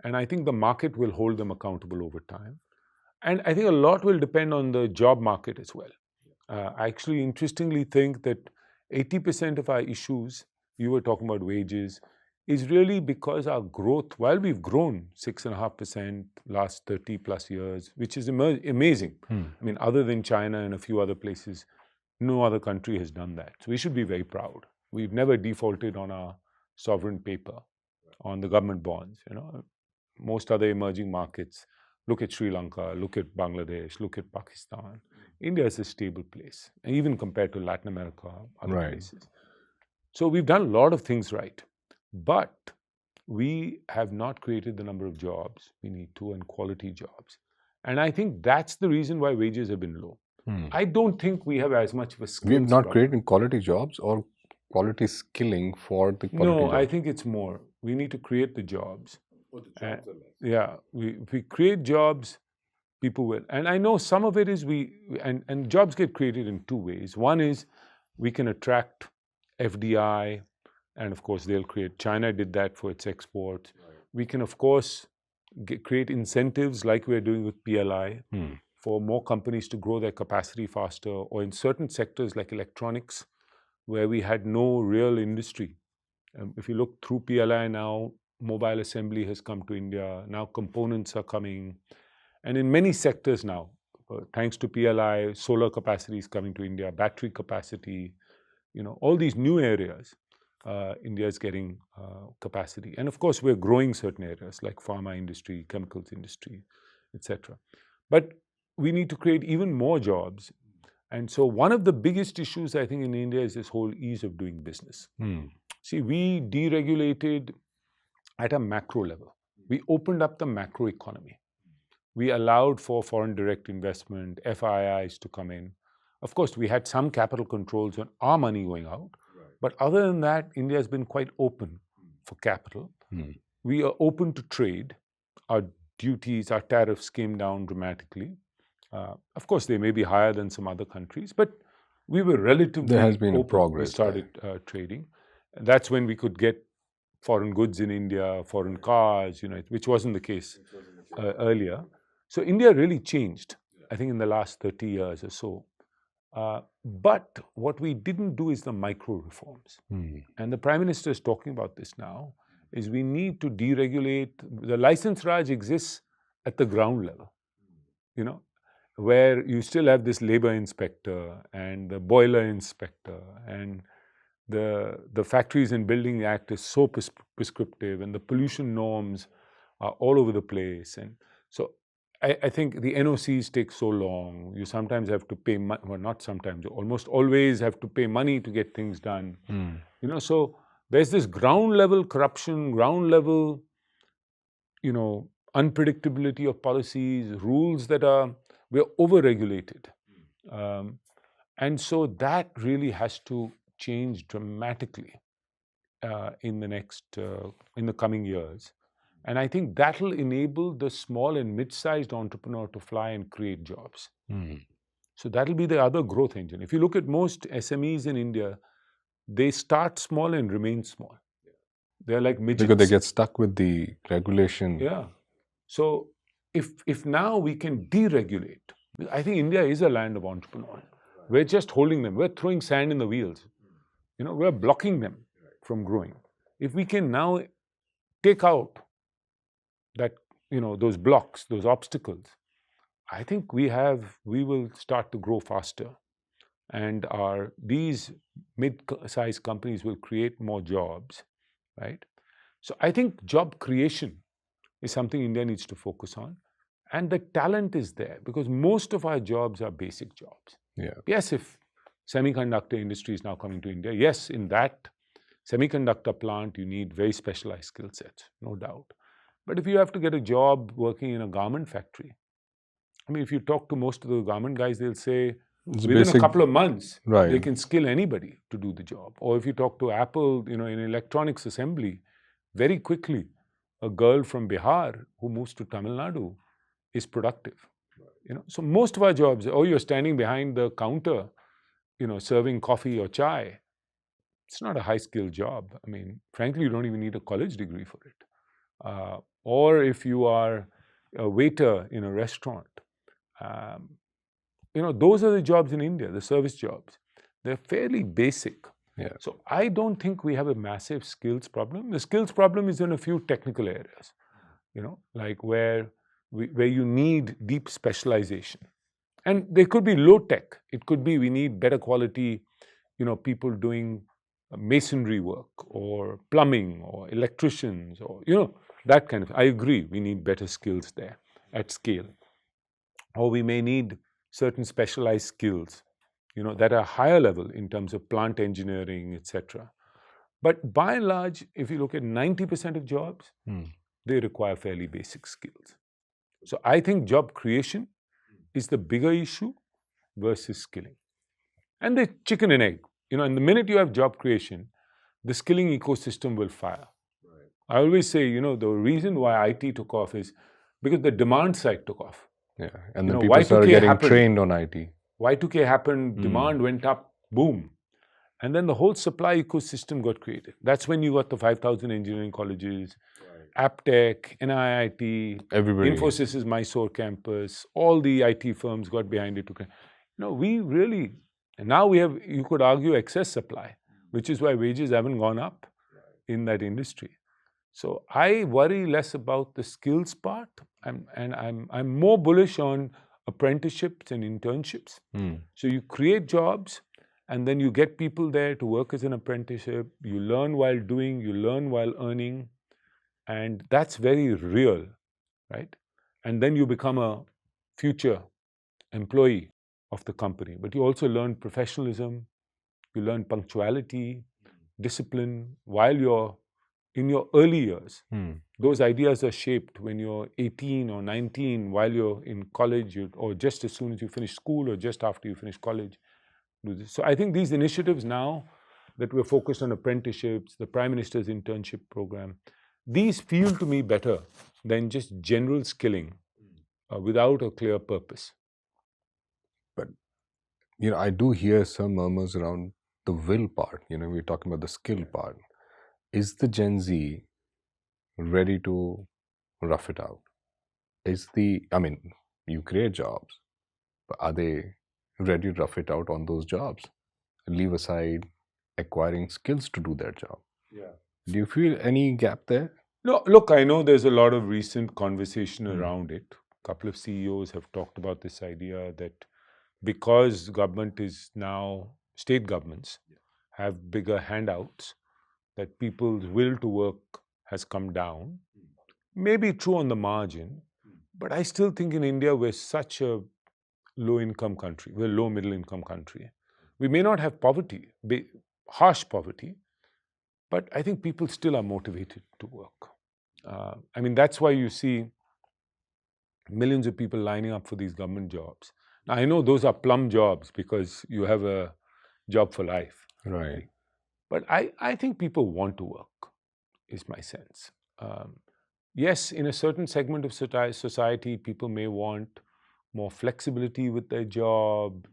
and I think the market will hold them accountable over time. And I think a lot will depend on the job market as well. I actually interestingly think that 80% of our issues, you were talking about wages, is really because our growth, while we've grown 6.5% last 30 plus years, which is amazing. I mean, other than China and a few other places, no other country has done that. So we should be very proud. We've never defaulted on our sovereign paper, on the government bonds. Most other emerging markets, look at Sri Lanka, look at Bangladesh, look at Pakistan. India is a stable place, and even compared to Latin America, other places. So we've done a lot of things right. But we have not created the number of jobs we need to, and quality jobs. And I think that's the reason why wages have been low. I don't think we have as much of a skill.
We have not created quality jobs or quality skilling for the quality jobs.
I think it's more. We need to create the jobs. If we create jobs, people will. And I know some of it is and jobs get created in two ways. One is we can attract FDI, and of course they'll create. China did that for its exports. We can, of course, create incentives like we're doing with PLI for more companies to grow their capacity faster, or in certain sectors like electronics, where we had no real industry. If you look through PLI now, mobile assembly has come to India. Now components are coming. And in many sectors now, thanks to PLI, solar capacity is coming to India, battery capacity, all these new areas. India is getting capacity. And of course, we're growing certain areas like pharma industry, chemicals industry, etc. But we need to create even more jobs. And so one of the biggest issues, I think, in India is this whole ease of doing business. See, we deregulated at a macro level. We opened up the macro economy. We allowed for foreign direct investment, FIIs to come in. Of course, we had some capital controls on our money going out. But other than that, India has been quite open for capital. We are open to trade. Our duties, our tariffs came down dramatically. Of course, they may be higher than some other countries, but we were relatively
There has been
open.
progress.
We started trading. And that's when we could get foreign goods in India, foreign cars, which wasn't the case earlier. So India really changed, I think, in the last 30 years or so. But what we didn't do is the micro reforms. And the Prime Minister is talking about this now, is we need to deregulate. The license Raj exists at the ground level, where you still have this labor inspector and the boiler inspector and the Factories and Building Act is so prescriptive, and the pollution norms are all over the place. And so I think the NOCs take so long. You sometimes have to pay money, well, not sometimes, you almost always have to pay money to get things done. You know, so there's this ground level corruption, ground level, you know, unpredictability of policies, rules that we're over-regulated. And so that really has to change dramatically in the coming years. And I think that'll enable the small and mid-sized entrepreneur to fly and create jobs. So that'll be the other growth engine. If you look at most SMEs in India, they start small and remain small. They're like midgets.
Because they get stuck with the regulation.
Yeah. So if now we can deregulate, I think India is a land of entrepreneurs. We're just holding them. We're throwing sand in the wheels. You know, we're blocking them from growing. If we can now take out that, you know, those blocks, those obstacles, I think we will start to grow faster. And these mid-sized companies will create more jobs, right? So I think job creation is something India needs to focus on. And the talent is there because most of our jobs are basic jobs.
Yeah.
Yes, if semiconductor industry is now coming to India, yes, in that semiconductor plant, you need very specialized skill sets, no doubt. But if you have to get a job working in a garment factory, I mean, if you talk to most of the garment guys, they'll say within a couple of months, they can skill anybody to do the job. Or if you talk to Apple, you know, in electronics assembly, very quickly, a girl from Bihar who moves to Tamil Nadu is productive. You know, so most of our jobs, you're standing behind the counter, you know, serving coffee or chai. It's not a high-skilled job. I mean, frankly, you don't even need a college degree for it. Or if you are a waiter in a restaurant, you know, those are the jobs in India, the service jobs. They're fairly basic.
Yeah.
So I don't think we have a massive skills problem. The skills problem is in a few technical areas, you know, like where you need deep specialization. And they could be low tech. It could be we need better quality, you know, people doing masonry work or plumbing or electricians or, you know, that kind of. I agree, we need better skills there at scale. Or we may need certain specialized skills, you know, that are higher level in terms of plant engineering, etc. But by and large, if you look at 90% of jobs, they require fairly basic skills. So I think job creation is the bigger issue versus skilling. And the chicken and egg, you know, and the minute you have job creation, the skilling ecosystem will fire. Right. I always say, you know, the reason why IT took off is because the demand side took off.
Yeah, and then people started getting trained on IT.
Y2K happened, demand went up, boom. And then the whole supply ecosystem got created. That's when you got the 5,000 engineering colleges, AppTech, NIIT,
everybody.
Infosys' Mysore campus, all the IT firms got behind it. You know, we really, and now we have, you could argue, excess supply, which is why wages haven't gone up in that industry. So I worry less about the skills part, and I'm more bullish on apprenticeships and internships. So you create jobs, and then you get people there to work as an apprenticeship. You learn while doing, you learn while earning. And that's very real, right? And then you become a future employee of the company. But you also learn professionalism, you learn punctuality, discipline while you're in your early years. Those ideas are shaped when you're 18 or 19, while you're in college, or just as soon as you finish school or just after you finish college. So I think these initiatives now that we're focused on apprenticeships, the Prime Minister's internship program, these feel to me better than just general skilling without a clear purpose.
But, you know, I do hear some murmurs around the will part. You know, we're talking about the skill part. Is the Gen Z ready to rough it out? I mean, you create jobs, but are they ready to rough it out on those jobs? Leave aside acquiring skills to do their job. Yeah. Do you feel any gap there?
No, look, I know there's a lot of recent conversation around it. A couple of CEOs have talked about this idea that because government is now, state governments have bigger handouts, that people's will to work has come down. Maybe true on the margin, but I still think in India we're such a low-income country. We're a low-middle-income country. We may not have poverty, harsh poverty, but I think people still are motivated to work. I mean, that's why you see millions of people lining up for these government jobs. Now, I know those are plum jobs because you have a job for life.
Right.
But I think people want to work, is my sense. Yes, in a certain segment of society, people may want more flexibility with their job,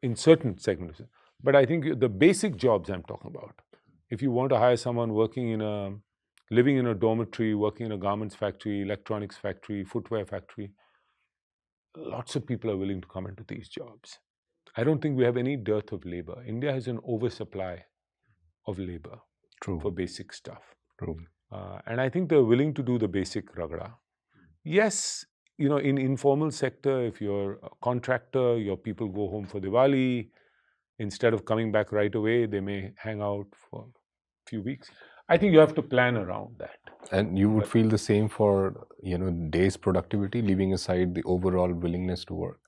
in certain segments. But I think the basic jobs I'm talking about, if you want to hire someone living in a dormitory, working in a garments factory, electronics factory, footwear factory, lots of people are willing to come into these jobs. I don't think we have any dearth of labor. India has an oversupply of labor for basic stuff.
True.
And I think they're willing to do the basic ragda. Yes, in informal sector, if you're a contractor, your people go home for Diwali. Instead of coming back right away, they may hang out for a few weeks. I think you have to plan around that.
And you would feel the same for, days productivity, leaving aside the overall willingness to work.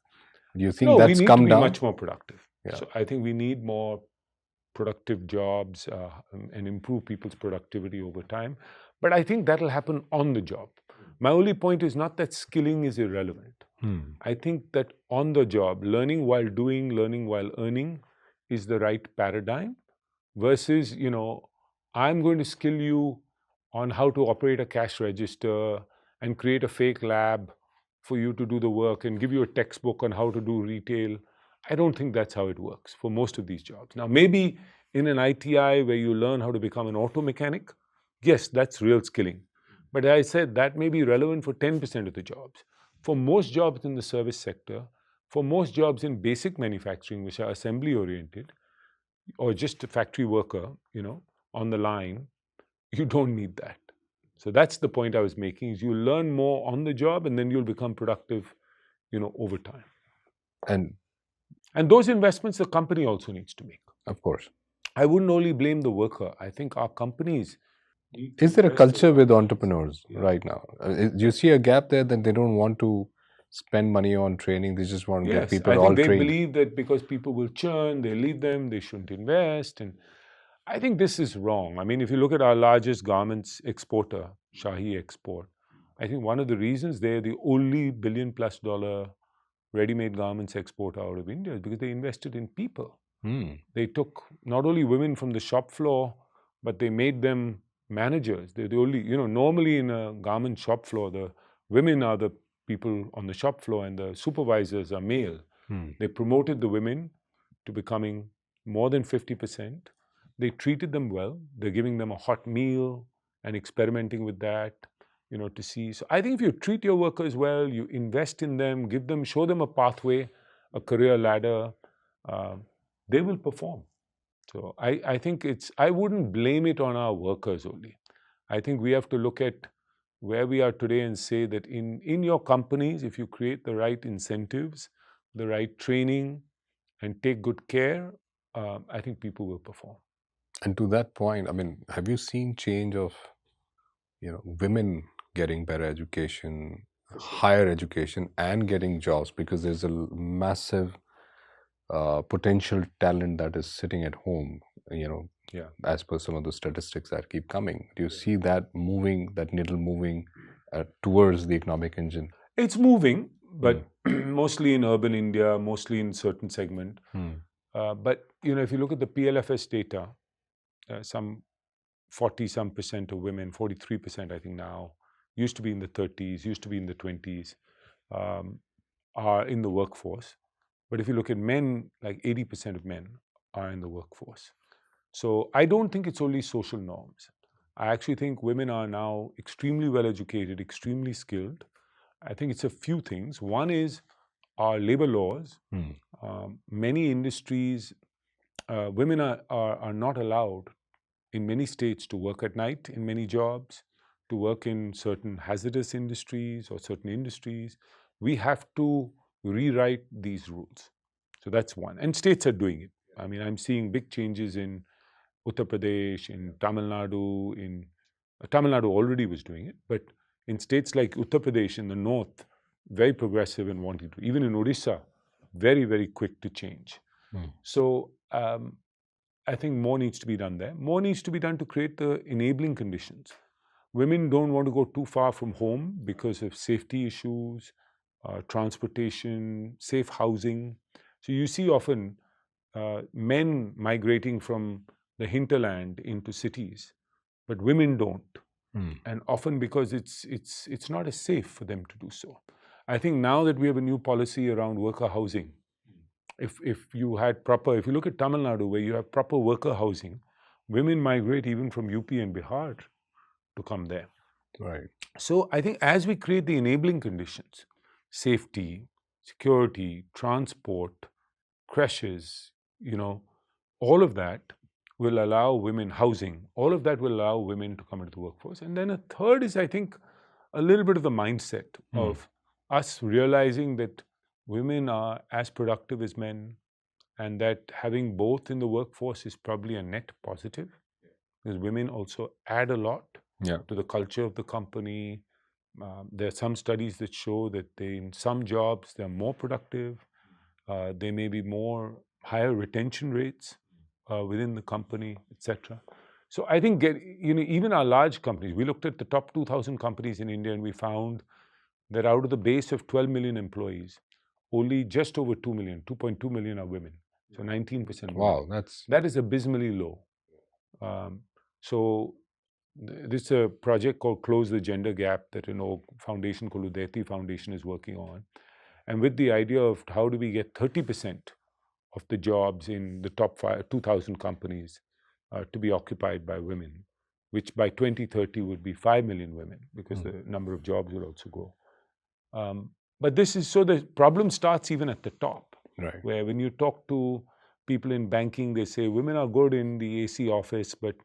Do you think that's come down?
No, we need to be much more productive. Yeah. So I think we need more productive jobs and improve people's productivity over time. But I think that'll happen on the job. My only point is not that skilling is irrelevant. I think that on the job, learning while doing, learning while earning is the right paradigm versus, I'm going to skill you on how to operate a cash register and create a fake lab for you to do the work and give you a textbook on how to do retail. I don't think that's how it works for most of these jobs. Now, maybe in an ITI where you learn how to become an auto mechanic, yes, that's real skilling. But as I said, that may be relevant for 10% of the jobs. For most jobs in the service sector, for most jobs in basic manufacturing, which are assembly oriented, or just a factory worker, on the line, you don't need that. So that's the point I was making, is you learn more on the job and then you'll become productive, over time. And those investments the company also needs to make.
Of course.
I wouldn't only blame the worker. I think our companies...
Is there a culture with entrepreneurs right now? Do you see a gap there that they don't want to spend money on training? They just want to get people all trained?
I think they believe that because people will churn, they leave them, they shouldn't invest. And I think this is wrong. I mean, if you look at our largest garments exporter, Shahi Export, I think one of the reasons they're the only $1 billion+ ready-made garments exporter out of India is because they invested in people. They took not only women from the shop floor, but they made them managers. They're the only, normally in a garment shop floor, the women are the people on the shop floor and the supervisors are male. They promoted the women to becoming more than 50%. They treated them well. They're giving them a hot meal and experimenting with that, to see. So I think if you treat your workers well, you invest in them, show them a pathway, a career ladder, they will perform. So I think I wouldn't blame it on our workers only. I think we have to look at where we are today and say that in your companies, if you create the right incentives, the right training, and take good care, I think people will perform.
And to that point, I mean, have you seen change of, women getting better education, higher education, and getting jobs? Because there's a massive potential talent that is sitting at home, as per some of the statistics that keep coming. Do you see that needle moving towards the economic engine?
It's moving, but mostly in urban India, mostly in certain segment. But, if you look at the PLFS data, some 40% of women, 43% I think now, used to be in the 30s, used to be in the 20s, are in the workforce. But if you look at men, like 80% of men are in the workforce. So I don't think it's only social norms. I actually think women are now extremely well educated, extremely skilled. I think it's a few things. One is our labor laws. Many industries, women are not allowed in many states to work at night in many jobs, to work in certain hazardous industries or certain industries. We have to rewrite these rules. So that's one. And states are doing it. I mean, I'm seeing big changes in Uttar Pradesh, in Tamil Nadu. In Tamil Nadu already was doing it, but in states like Uttar Pradesh in the north, very progressive and wanting to. Even in Odisha, very, very quick to change. So I think more needs to be done there. More needs to be done to create the enabling conditions. Women don't want to go too far from home because of safety issues, transportation, safe housing. So you see often men migrating from the hinterland into cities, but women don't. And often because it's not as safe for them to do so. I think now that we have a new policy around worker housing, if you look at Tamil Nadu, where you have proper worker housing, women migrate even from UP and Bihar to come there.
Right.
So I think as we create the enabling conditions, safety, security, transport, creches, all of that will allow women, housing, all of that will allow women to come into the workforce. And then a third is, I think, a little bit of the mindset of us realizing that women are as productive as men, and that having both in the workforce is probably a net positive, because women also add a lot to the culture of the company. There are some studies that show that in some jobs they're more productive. There may be higher retention rates within the company, etc. So I think even our large companies, we looked at the top 2,000 companies in India, and we found that out of the base of 12 million employees, only just over 2 million, 2.2 million are women. So 19% women.
Wow,
that is abysmally low. So this is a project called Close the Gender Gap that foundation called Udayati Foundation is working on. And with the idea of how do we get 30% of the jobs in the top 2,000 companies to be occupied by women, which by 2030 would be 5 million women, because the number of jobs will also grow. But the problem starts even at the top,
right,
where when you talk to people in banking, they say women are good in the AC office, but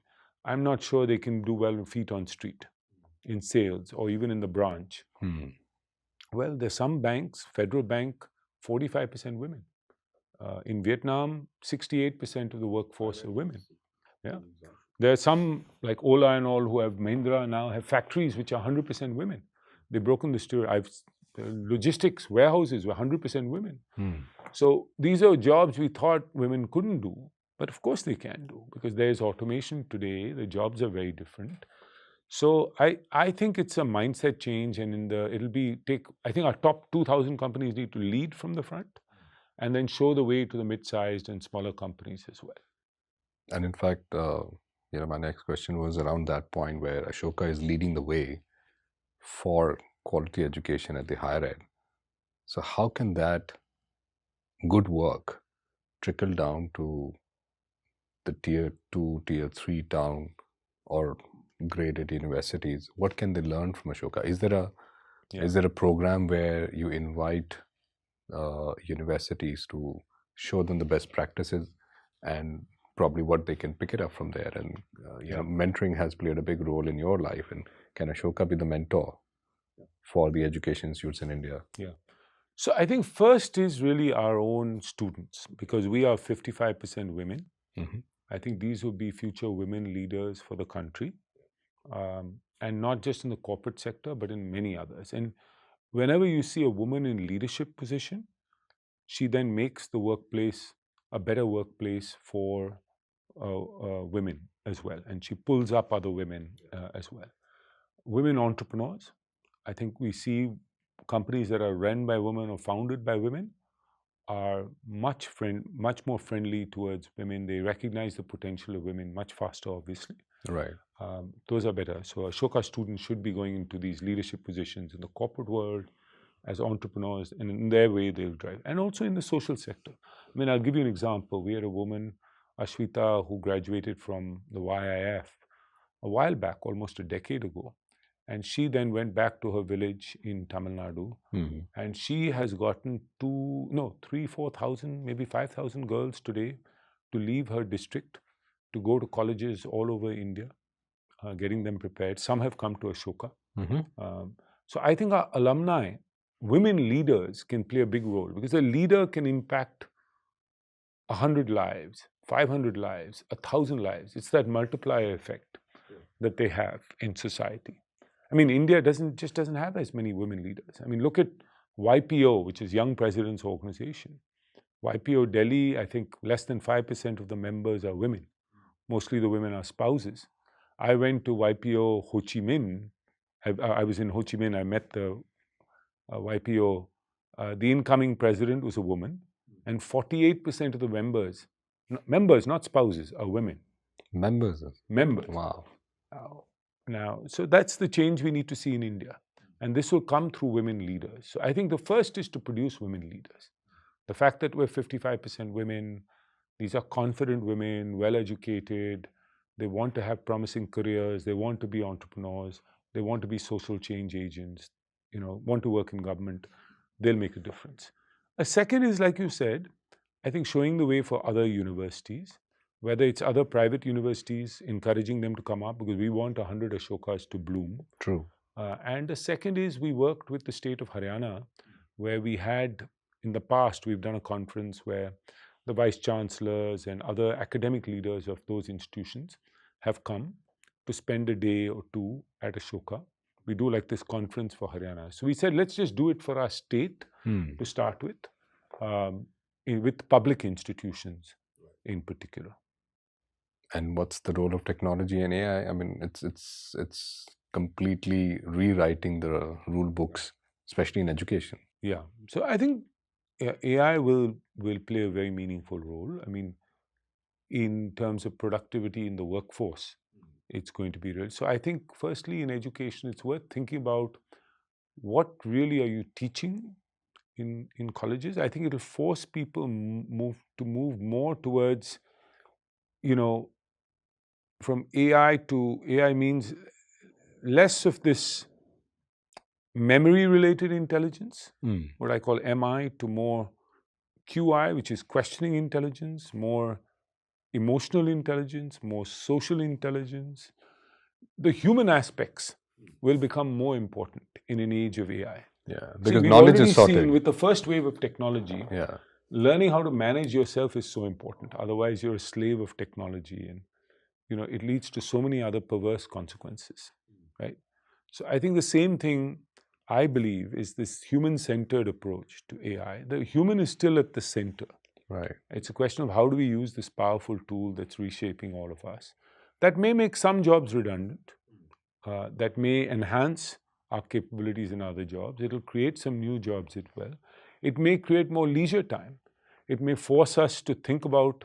I'm not sure they can do well with feet on street, in sales, or even in the branch. Well, there's some banks, Federal Bank, 45% women. In Vietnam, 68% of the workforce are women. Yeah, there are some like Ola and all who have Mahindra now have factories which are 100% women. They've broken the stereotype. Logistics warehouses were 100% women. So these are jobs we thought women couldn't do, but of course they can do, because there's automation today. The jobs are very different. So I think it's a mindset change, and I think our top 2,000 companies need to lead from the front, and then show the way to the mid-sized and smaller companies as well.
And in fact, my next question was around that point where Ashoka is leading the way for quality education at the higher end. So how can that good work trickle down to the tier 2, tier 3 town or graded universities? What can they learn from Ashoka? Is there a program where you invite universities to show them the best practices and probably what they can pick it up from there? And mentoring has played a big role in your life, and can Ashoka be the mentor for the education institutes in India?
Yeah. So I think first is really our own students, because we are 55% women. I think these will be future women leaders for the country, and not just in the corporate sector, but in many others. And whenever you see a woman in leadership position, she then makes the workplace a better workplace for women as well, and she pulls up other women as well. Women entrepreneurs, I think we see companies that are run by women or founded by women are much more friendly towards women. They recognize the potential of women much faster, obviously.
Right.
Those are better. So Ashoka students should be going into these leadership positions in the corporate world as entrepreneurs, and in their way they'll drive. And also in the social sector. I mean, I'll give you an example. We had a woman, Ashwita, who graduated from the YIF a while back, almost a decade ago. And she then went back to her village in Tamil Nadu, and she has gotten 3,000-4,000, maybe 5,000 girls today to leave her district to go to colleges all over India, getting them prepared. Some have come to Ashoka. So I think our alumni, women leaders, can play a big role, because a leader can impact 100 lives, 500 lives, 1,000 lives. It's that multiplier effect that they have in society. I mean, India just doesn't have as many women leaders. I mean, look at YPO, which is Young Presidents Organization. YPO Delhi, I think less than 5% of the members are women. Mostly the women are spouses. I went to YPO Ho Chi Minh. I was in Ho Chi Minh. I met the YPO. The incoming president was a woman, and 48% of the members, not spouses, are women.
Members.
Wow. Now, so that's the change we need to see in India. And this will come through women leaders. So I think the first is to produce women leaders. The fact that we're 55% women, these are confident women, well-educated, they want to have promising careers, they want to be entrepreneurs, they want to be social change agents, want to work in government, they'll make a difference. A second is, like you said, I think showing the way for other universities, whether it's other private universities, encouraging them to come up, because we want 100 Ashokas to bloom.
True.
And the second is we worked with the state of Haryana, where we had, in the past, we've done a conference where the vice chancellors and other academic leaders of those institutions have come to spend a day or two at Ashoka. We do like this conference for Haryana. So we said, let's just do it for our state to start with public institutions in particular.
And what's the role of technology and AI? I mean, it's completely rewriting the rule books, especially in education.
Yeah. So I think AI will play a very meaningful role. I mean, in terms of productivity in the workforce, it's going to be real. So I think, firstly, in education, it's worth thinking about what really are you teaching in colleges. I think it'll force people to move more towards, from AI to AI means less of this memory-related intelligence, what I call MI, to more QI, which is questioning intelligence, more emotional intelligence, more social intelligence. The human aspects will become more important in an age of AI.
Yeah, because knowledge is sorted.
Seen with the first wave of technology, learning how to manage yourself is so important. Otherwise, you're a slave of technology, and it leads to so many other perverse consequences, right? So I think the same thing, I believe, is this human-centered approach to AI. The human is still at the center.
Right.
It's a question of how do we use this powerful tool that's reshaping all of us. That may make some jobs redundant. That may enhance our capabilities in other jobs. It'll create some new jobs as well. It may create more leisure time. It may force us to think about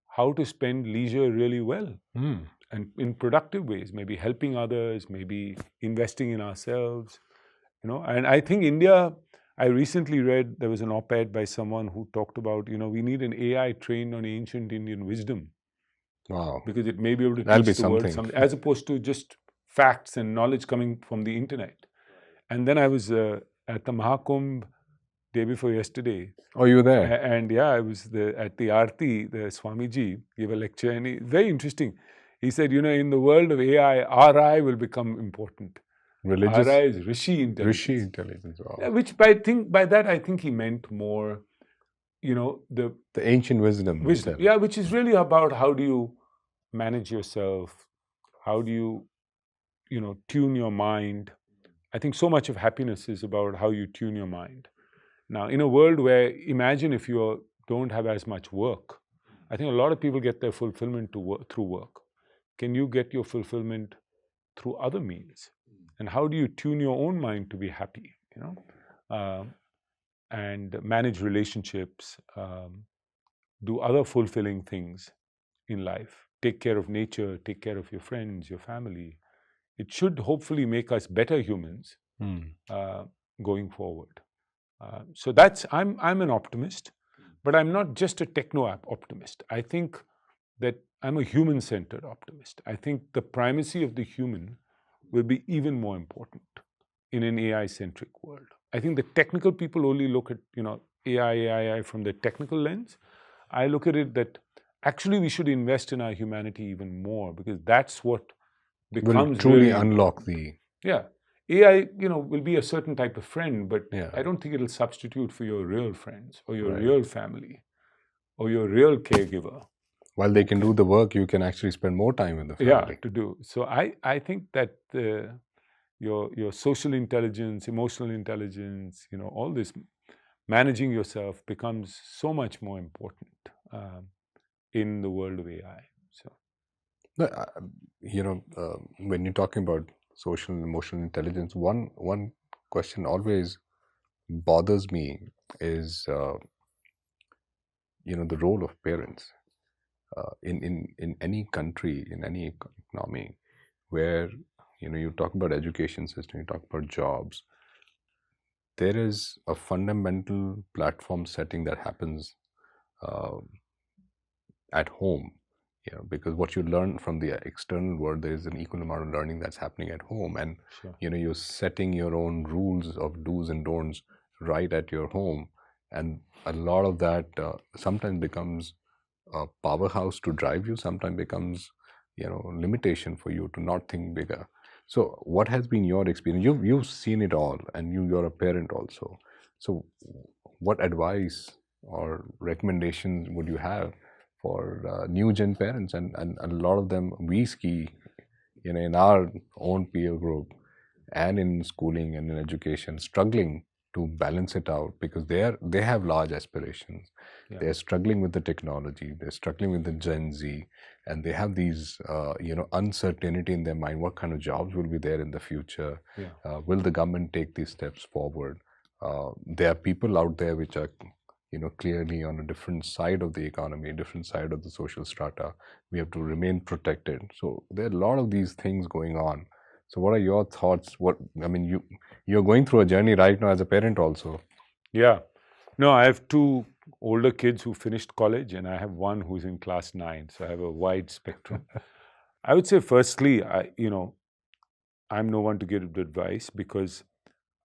how to spend leisure really well and in productive ways, maybe helping others, maybe investing in ourselves. And I think India, I recently read, there was an op-ed by someone who talked about, we need an AI trained on ancient Indian wisdom.
Wow.
Because it may be able to teach the world something, as opposed to just facts and knowledge coming from the internet. And then I was at the Mahakumbh day before yesterday.
Oh, you were there?
And yeah, I was at the Aarti, the Swamiji gave a lecture, and very interesting. He said, in the world of AI, RI will become important.
Religious?
RI is Rishi intelligence.
Rishi intelligence, wow.
Yeah, which by that I think he meant more, the
ancient wisdom.
Yeah, which is really about how do you manage yourself, how do you, tune your mind. I think so much of happiness is about how you tune your mind. Now, in a world where, imagine if you don't have as much work, I think a lot of people get their fulfillment through work. Can you get your fulfillment through other means? And how do you tune your own mind to be happy, and manage relationships, do other fulfilling things in life, take care of nature, take care of your friends, your family. It should hopefully make us better humans going forward. So I'm an optimist, but I'm not just a techno-optimist. I think that I'm a human-centered optimist. I think the primacy of the human will be even more important in an AI-centric world. I think the technical people only look at, AI from the technical lens. I look at it that actually we should invest in our humanity even more, because that's what becomes
will truly really unlock the...
Yeah. AI, will be a certain type of friend, but I don't think it'll substitute for your real friends or your real family or your real caregiver.
While they can do the work, you can actually spend more time with the family.
Yeah, to do. So I think that your social intelligence, emotional intelligence, all this managing yourself becomes so much more important in the world of AI. So,
when you're talking about social and emotional intelligence, one question always bothers me is the role of parents in any country, in any economy, where you talk about education system, you talk about jobs. There is a fundamental platform setting that happens at home, because what you learn from the external world, there is an equal amount of learning that's happening at home, and
sure.
You're setting your own rules of do's and don'ts right at your home, and a lot of that sometimes becomes a powerhouse to drive you, sometimes becomes limitation for you to not think bigger. So what has been your experience? You've seen it all, and you're a parent also. So what advice or recommendations would you have for new gen parents? And a lot of them we see in our own peer group and in schooling and in education, struggling to balance it out because they have large aspirations.
Yeah.
They're struggling with the technology, they're struggling with the Gen Z, and they have these uncertainty in their mind. What kind of jobs will be there in the future?
Yeah.
Will the government take these steps forward? There are people out there which are clearly on a different side of the economy, different side of the social strata. We have to remain protected. So there are a lot of these things going on. So what are your thoughts? You're going through a journey right now as a parent also.
Yeah. No, I have two older kids who finished college, and I have one who's in class 9. So I have a wide spectrum. I would say, firstly, I'm no one to give advice because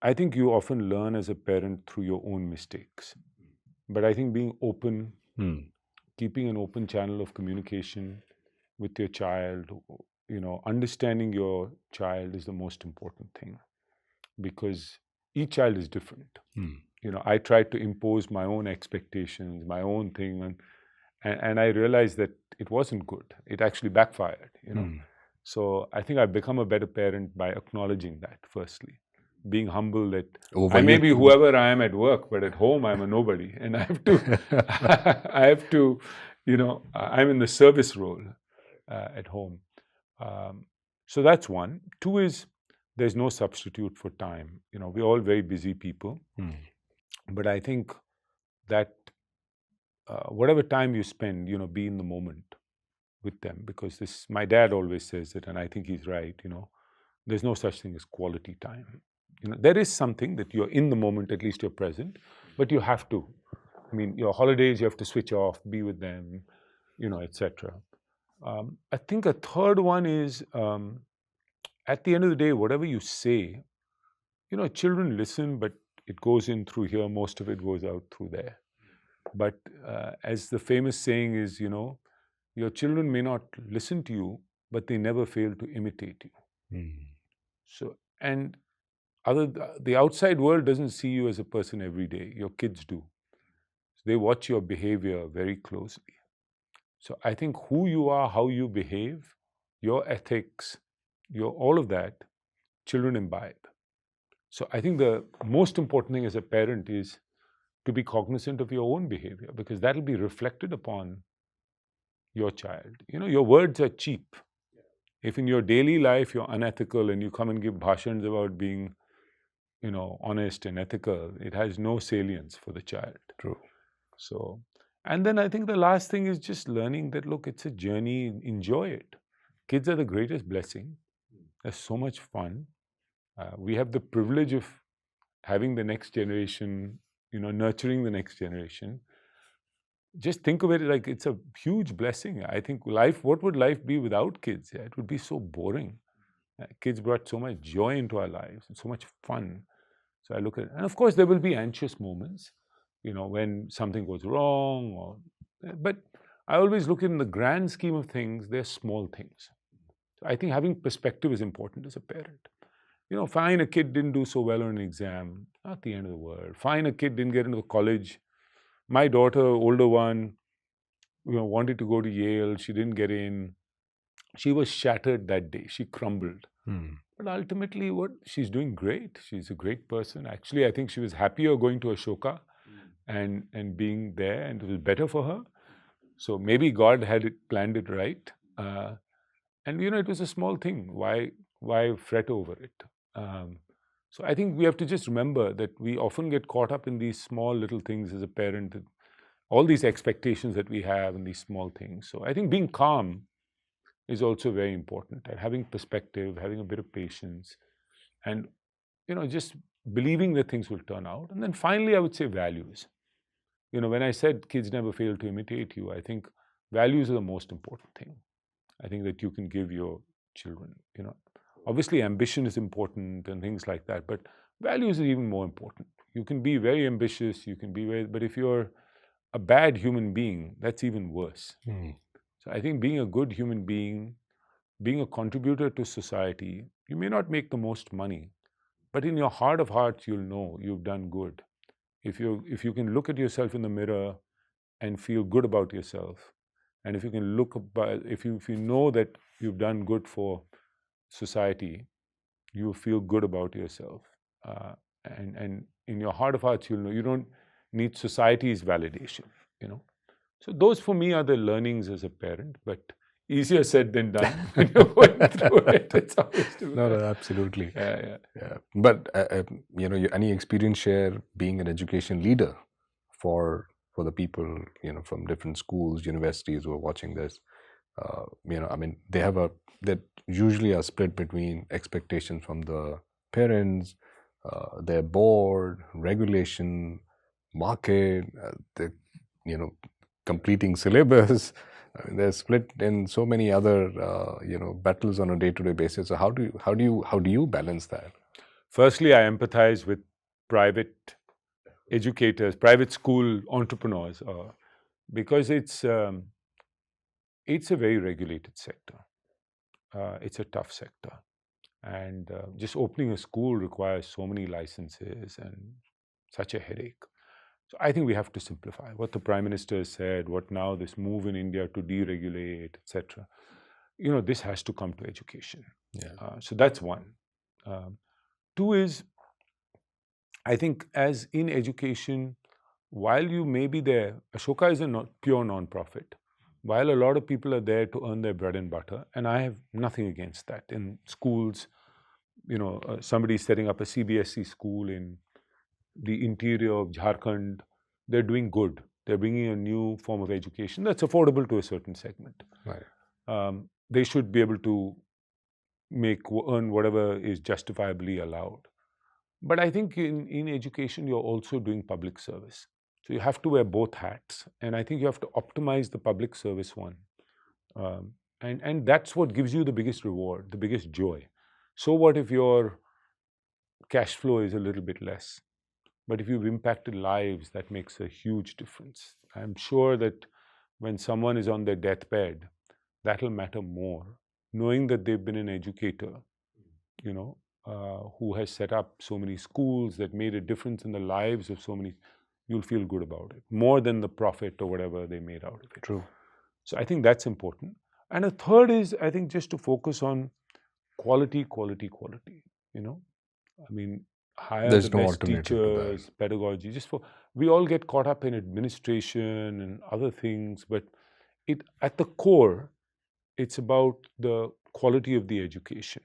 I think you often learn as a parent through your own mistakes. But I think being open, keeping an open channel of communication with your child, understanding your child is the most important thing because each child is different. I tried to impose my own expectations, my own thing, and I realized that it wasn't good. It actually backfired, So I think I've become a better parent by acknowledging that, firstly. Being humble that I may be whoever I am at work, but at home I'm a nobody. And I have to, I'm in the service role at home. So that's one. Two is there's no substitute for time. We're all very busy people. But I think that whatever time you spend, be in the moment with them, because my dad always says it, and I think he's right. There's no such thing as quality time. There is something that you're in the moment, at least you're present, but you have to. I mean, your holidays, you have to switch off, be with them, etc. I think a third one is at the end of the day, whatever you say, children listen, but it goes in through here, most of it goes out through there. But as the famous saying is, your children may not listen to you, but they never fail to imitate you. So, and the outside world doesn't see you as a person every day. Your kids do. So they watch your behavior very closely. So I think who you are, how you behave, your ethics, all of that, children imbibe. So I think the most important thing as a parent is to be cognizant of your own behavior, because that'll be reflected upon your child. Your words are cheap. If in your daily life you're unethical and you come and give bhashans about being, honest and ethical, it has no salience for the child.
True.
So, and then I think the last thing is just learning that, look, it's a journey, enjoy it. Kids are the greatest blessing. They're so much fun. We have the privilege of having the next generation, nurturing the next generation. Just think of it like it's a huge blessing. I think what would life be without kids? Yeah, it would be so boring. Kids brought so much joy into our lives and so much fun. So I look at it. And of course, there will be anxious moments, when something goes wrong. But I always look in the grand scheme of things, they're small things. So I think having perspective is important as a parent. Fine, a kid didn't do so well on an exam, not the end of the world. Fine, a kid didn't get into college. My daughter, older one, wanted to go to Yale. She didn't get in. She was shattered that day. She crumbled. But ultimately, she's doing great. She's a great person. Actually, I think she was happier going to Ashoka and being there, and it was better for her. So maybe God had planned it right. And it was a small thing. Why fret over it? So I think we have to just remember that we often get caught up in these small little things as a parent, all these expectations that we have in these small things. So I think being calm is also very important, and having perspective, having a bit of patience, and just believing that things will turn out. And then finally, I would say values. When I said kids never fail to imitate you, I think values are the most important thing. I think that you can give your children. Obviously ambition is important and things like that, but values are even more important. You can be very ambitious, but if you're a bad human being, that's even worse. So I think being a good human being, being a contributor to society, you may not make the most money, but in your heart of hearts, you'll know you've done good. If you can look at yourself in the mirror and feel good about yourself, and if you can if you know that you've done good for society, you feel good about yourself, and in your heart of hearts, you'll know you don't need society's validation. So those for me are the learnings as a parent, but easier said than done when you're going through it. It's always difficult.
No, absolutely.
Yeah.
But any experience share being an education leader for the people from different schools, universities who are watching this. They usually are split between expectations from the parents, their board, regulation, market, completing syllabus. They're split in so many other battles on a day-to-day basis. So how do you balance that?
Firstly, I empathize with private educators, private school entrepreneurs, because it's a very regulated sector. It's a tough sector, and just opening a school requires so many licenses and such a headache. So I think we have to simplify what the Prime Minister said, what now this move in India to deregulate, etc. This has to come to education. So that's one. Two is, I think as in education, while you may be there, Ashoka is a pure non-profit. While a lot of people are there to earn their bread and butter, and I have nothing against that. In schools, somebody setting up a CBSE school in the interior of Jharkhand, they're doing good. They're bringing a new form of education that's affordable to a certain segment.
Right.
They should be able to earn whatever is justifiably allowed. But I think in education, you're also doing public service. So you have to wear both hats. And I think you have to optimize the public service one. And that's what gives you the biggest reward, the biggest joy. So what if your cash flow is a little bit less? But if you've impacted lives, that makes a huge difference. I'm sure that when someone is on their deathbed, that'll matter more. Knowing that they've been an educator, who has set up so many schools that made a difference in the lives of so many, you'll feel good about it, more than the profit or whatever they made out of it.
True.
So I think that's important. And a third is, I think, just to focus on quality. Hire the best teachers, pedagogy. We all get caught up in administration and other things, but at the core, it's about the quality of the education.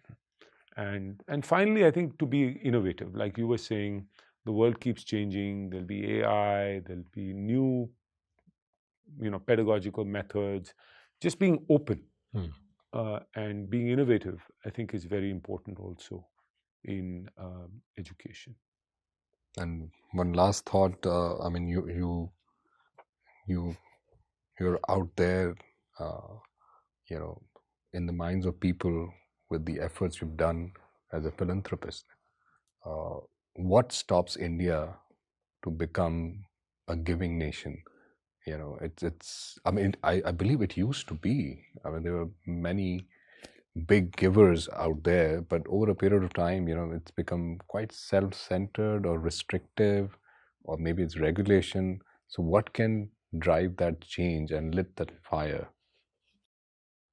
And finally, I think to be innovative, like you were saying, the world keeps changing. There'll be AI, there'll be new, pedagogical methods. Just being open and being innovative, I think, is very important also in education.
And one last thought. You're out there, in the minds of people with the efforts you've done as a philanthropist. What stops India to become a giving nation? I believe it used to be. There were many big givers out there, but over a period of time, it's become quite self-centered or restrictive, or maybe it's regulation. So what can drive that change and lit that fire?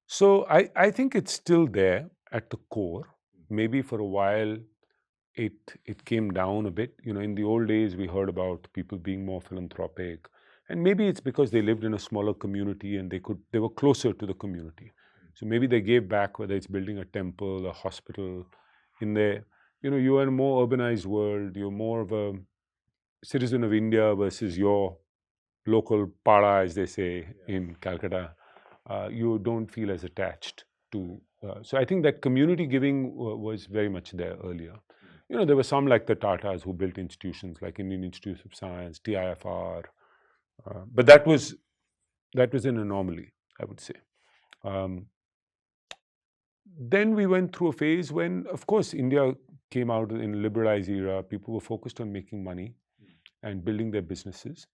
So I think it's still there at the core. Maybe for a while it came down a bit. In the old days we heard about people being more philanthropic, and maybe it's because they lived in a smaller community and they were closer to the community. So maybe they gave back, whether it's building a temple, a hospital. In there, you are in a more urbanized world. You're more of a citizen of India versus your local pada, as they say in Calcutta. You don't feel as attached to. So I think that community giving was very much there earlier. There were some like the Tatas who built institutions like Indian Institute of Science, TIFR, but that was an anomaly, I would say. Then we went through a phase when, of course, India came out in a liberalized era. People were focused on making money and building their businesses.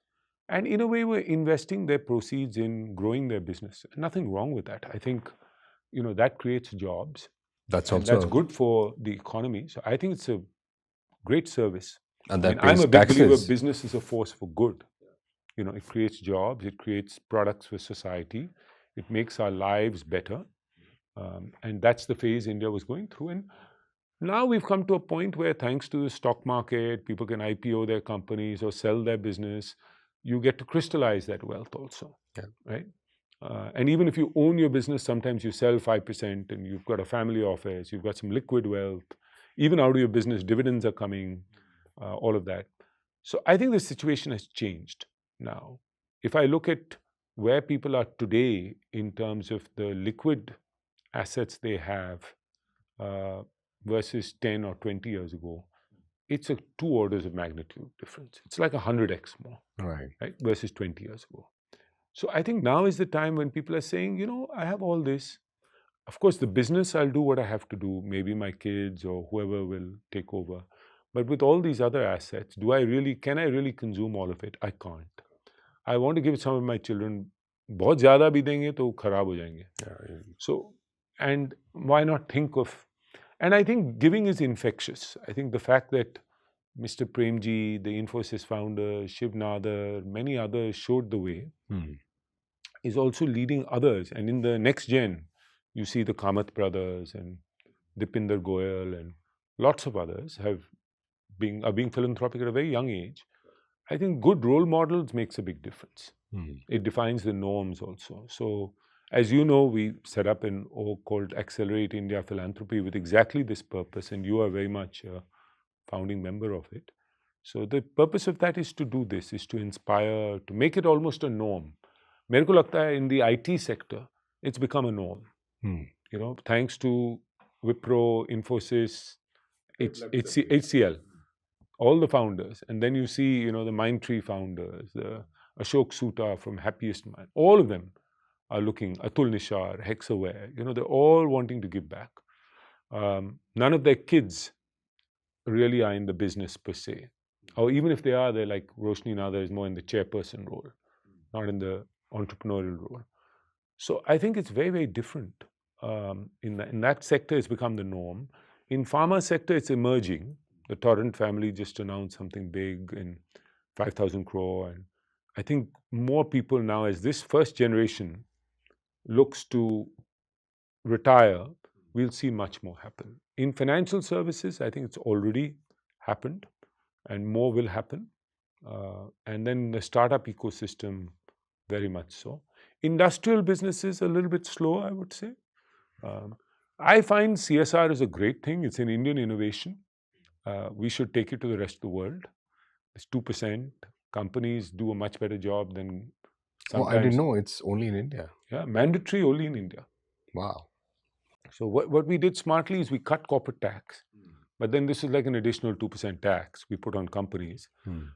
And in a way, were investing their proceeds in growing their business. Nothing wrong with that. I think, that creates jobs.
That's
good for the economy. So I think it's a great service.
And that
I'm a big
taxes.
believer business is a force for good. It creates jobs, it creates products for society, it makes our lives better. And that's the phase India was going through. And now we've come to a point where, thanks to the stock market, people can IPO their companies or sell their business. You get to crystallize that wealth also, right? And even if you own your business, sometimes you sell 5% and you've got a family office, you've got some liquid wealth. Even out of your business, dividends are coming, all of that. So I think the situation has changed now. If I look at where people are today in terms of the liquid assets they have versus 10 or 20 years ago, it's a 2 orders of magnitude difference. It's like 100x more, right? Versus 20 years ago. So I think now is the time when people are saying, I have all this. Of course, the business, I'll do what I have to do. Maybe my kids or whoever will take over. But with all these other assets, can I really consume all of it? I can't. I want to give some of my children. बहुत ज़्यादा भी देंगे तो खराब हो जाएंगे. So, and why not think of? And I think giving is infectious. I think the fact that Mr. Premji, the Infosys founder, Shiv Nadar, many others showed the way, is also leading others. And in the next gen, you see the Kamath brothers and Dipinder Goyal and lots of others are being philanthropic at a very young age. I think good role models makes a big difference. It defines the norms also. So, as you know, we set up an org called Accelerate India Philanthropy with exactly this purpose, and you are very much a founding member of it. So the purpose of that is to do this, is to inspire, to make it almost a norm. मेरे को लगता है in the IT sector, it's become a norm. Thanks to Wipro, Infosys, HCL, all the founders. And then you see, the Mindtree founders, the Ashok Soota from Happiest Mind, all of them are looking, Atul Nishar, Hexaware, they're all wanting to give back. None of their kids really are in the business per se. Or even if they are, they're like Roshni Nadar is more in the chairperson role, not in the entrepreneurial role. So I think it's very, very different. In that sector, it's become the norm. In pharma sector, it's emerging. The Torrent family just announced something big in 5,000 crore. And I think more people now, as this first generation looks to retire, we'll see much more happen. In financial services, I think it's already happened and more will happen. And then the startup ecosystem, very much so. Industrial businesses, a little bit slow, I would say. I find CSR is a great thing. It's an Indian innovation. We should take it to the rest of the world. It's 2%. Companies do a much better job than sometimes.
I didn't know it's only in India.
Yeah, mandatory only in India.
Wow.
So what we did smartly is we cut corporate tax. But then this is like an additional 2% tax we put on companies.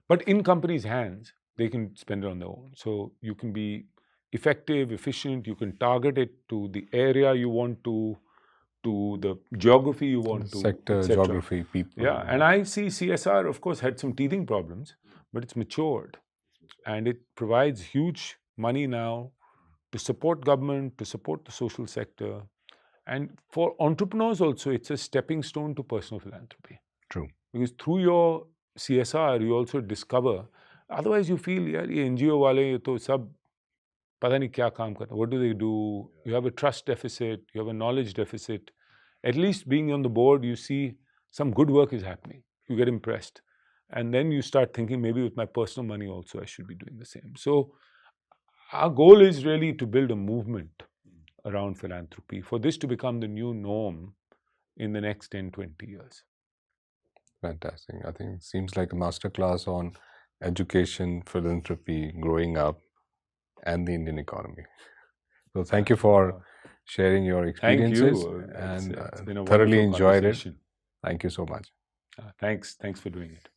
But in companies' hands, they can spend it on their own. So you can be effective, efficient, you can target it to the area you want to the geography you want to.
Sector, geography, people.
Yeah, and I see CSR, of course, had some teething problems, but it's matured. And it provides huge money now to support government, to support the social sector. And for entrepreneurs also, it's a stepping stone to personal philanthropy.
True.
Because through your CSR, you also discover, Otherwise, you feel, यार ये NGO वाले ये तो सब पता नहीं क्या काम करते. What do they do? You have a trust deficit. You have a knowledge deficit. At least being on the board, you see some good work is happening. You get impressed. And then you start thinking, maybe with my personal money also, I should be doing the same. So our goal is really to build a movement around philanthropy for this to become the new norm in the next 10, 20 years.
Fantastic. I think it seems like a masterclass on education, philanthropy, growing up, and the Indian economy. So thank you for sharing your experiences.
Thank you.
And
It's been a
thoroughly
wonderful
enjoyed it.
conversation.
Thank you so much.
Thanks for doing it.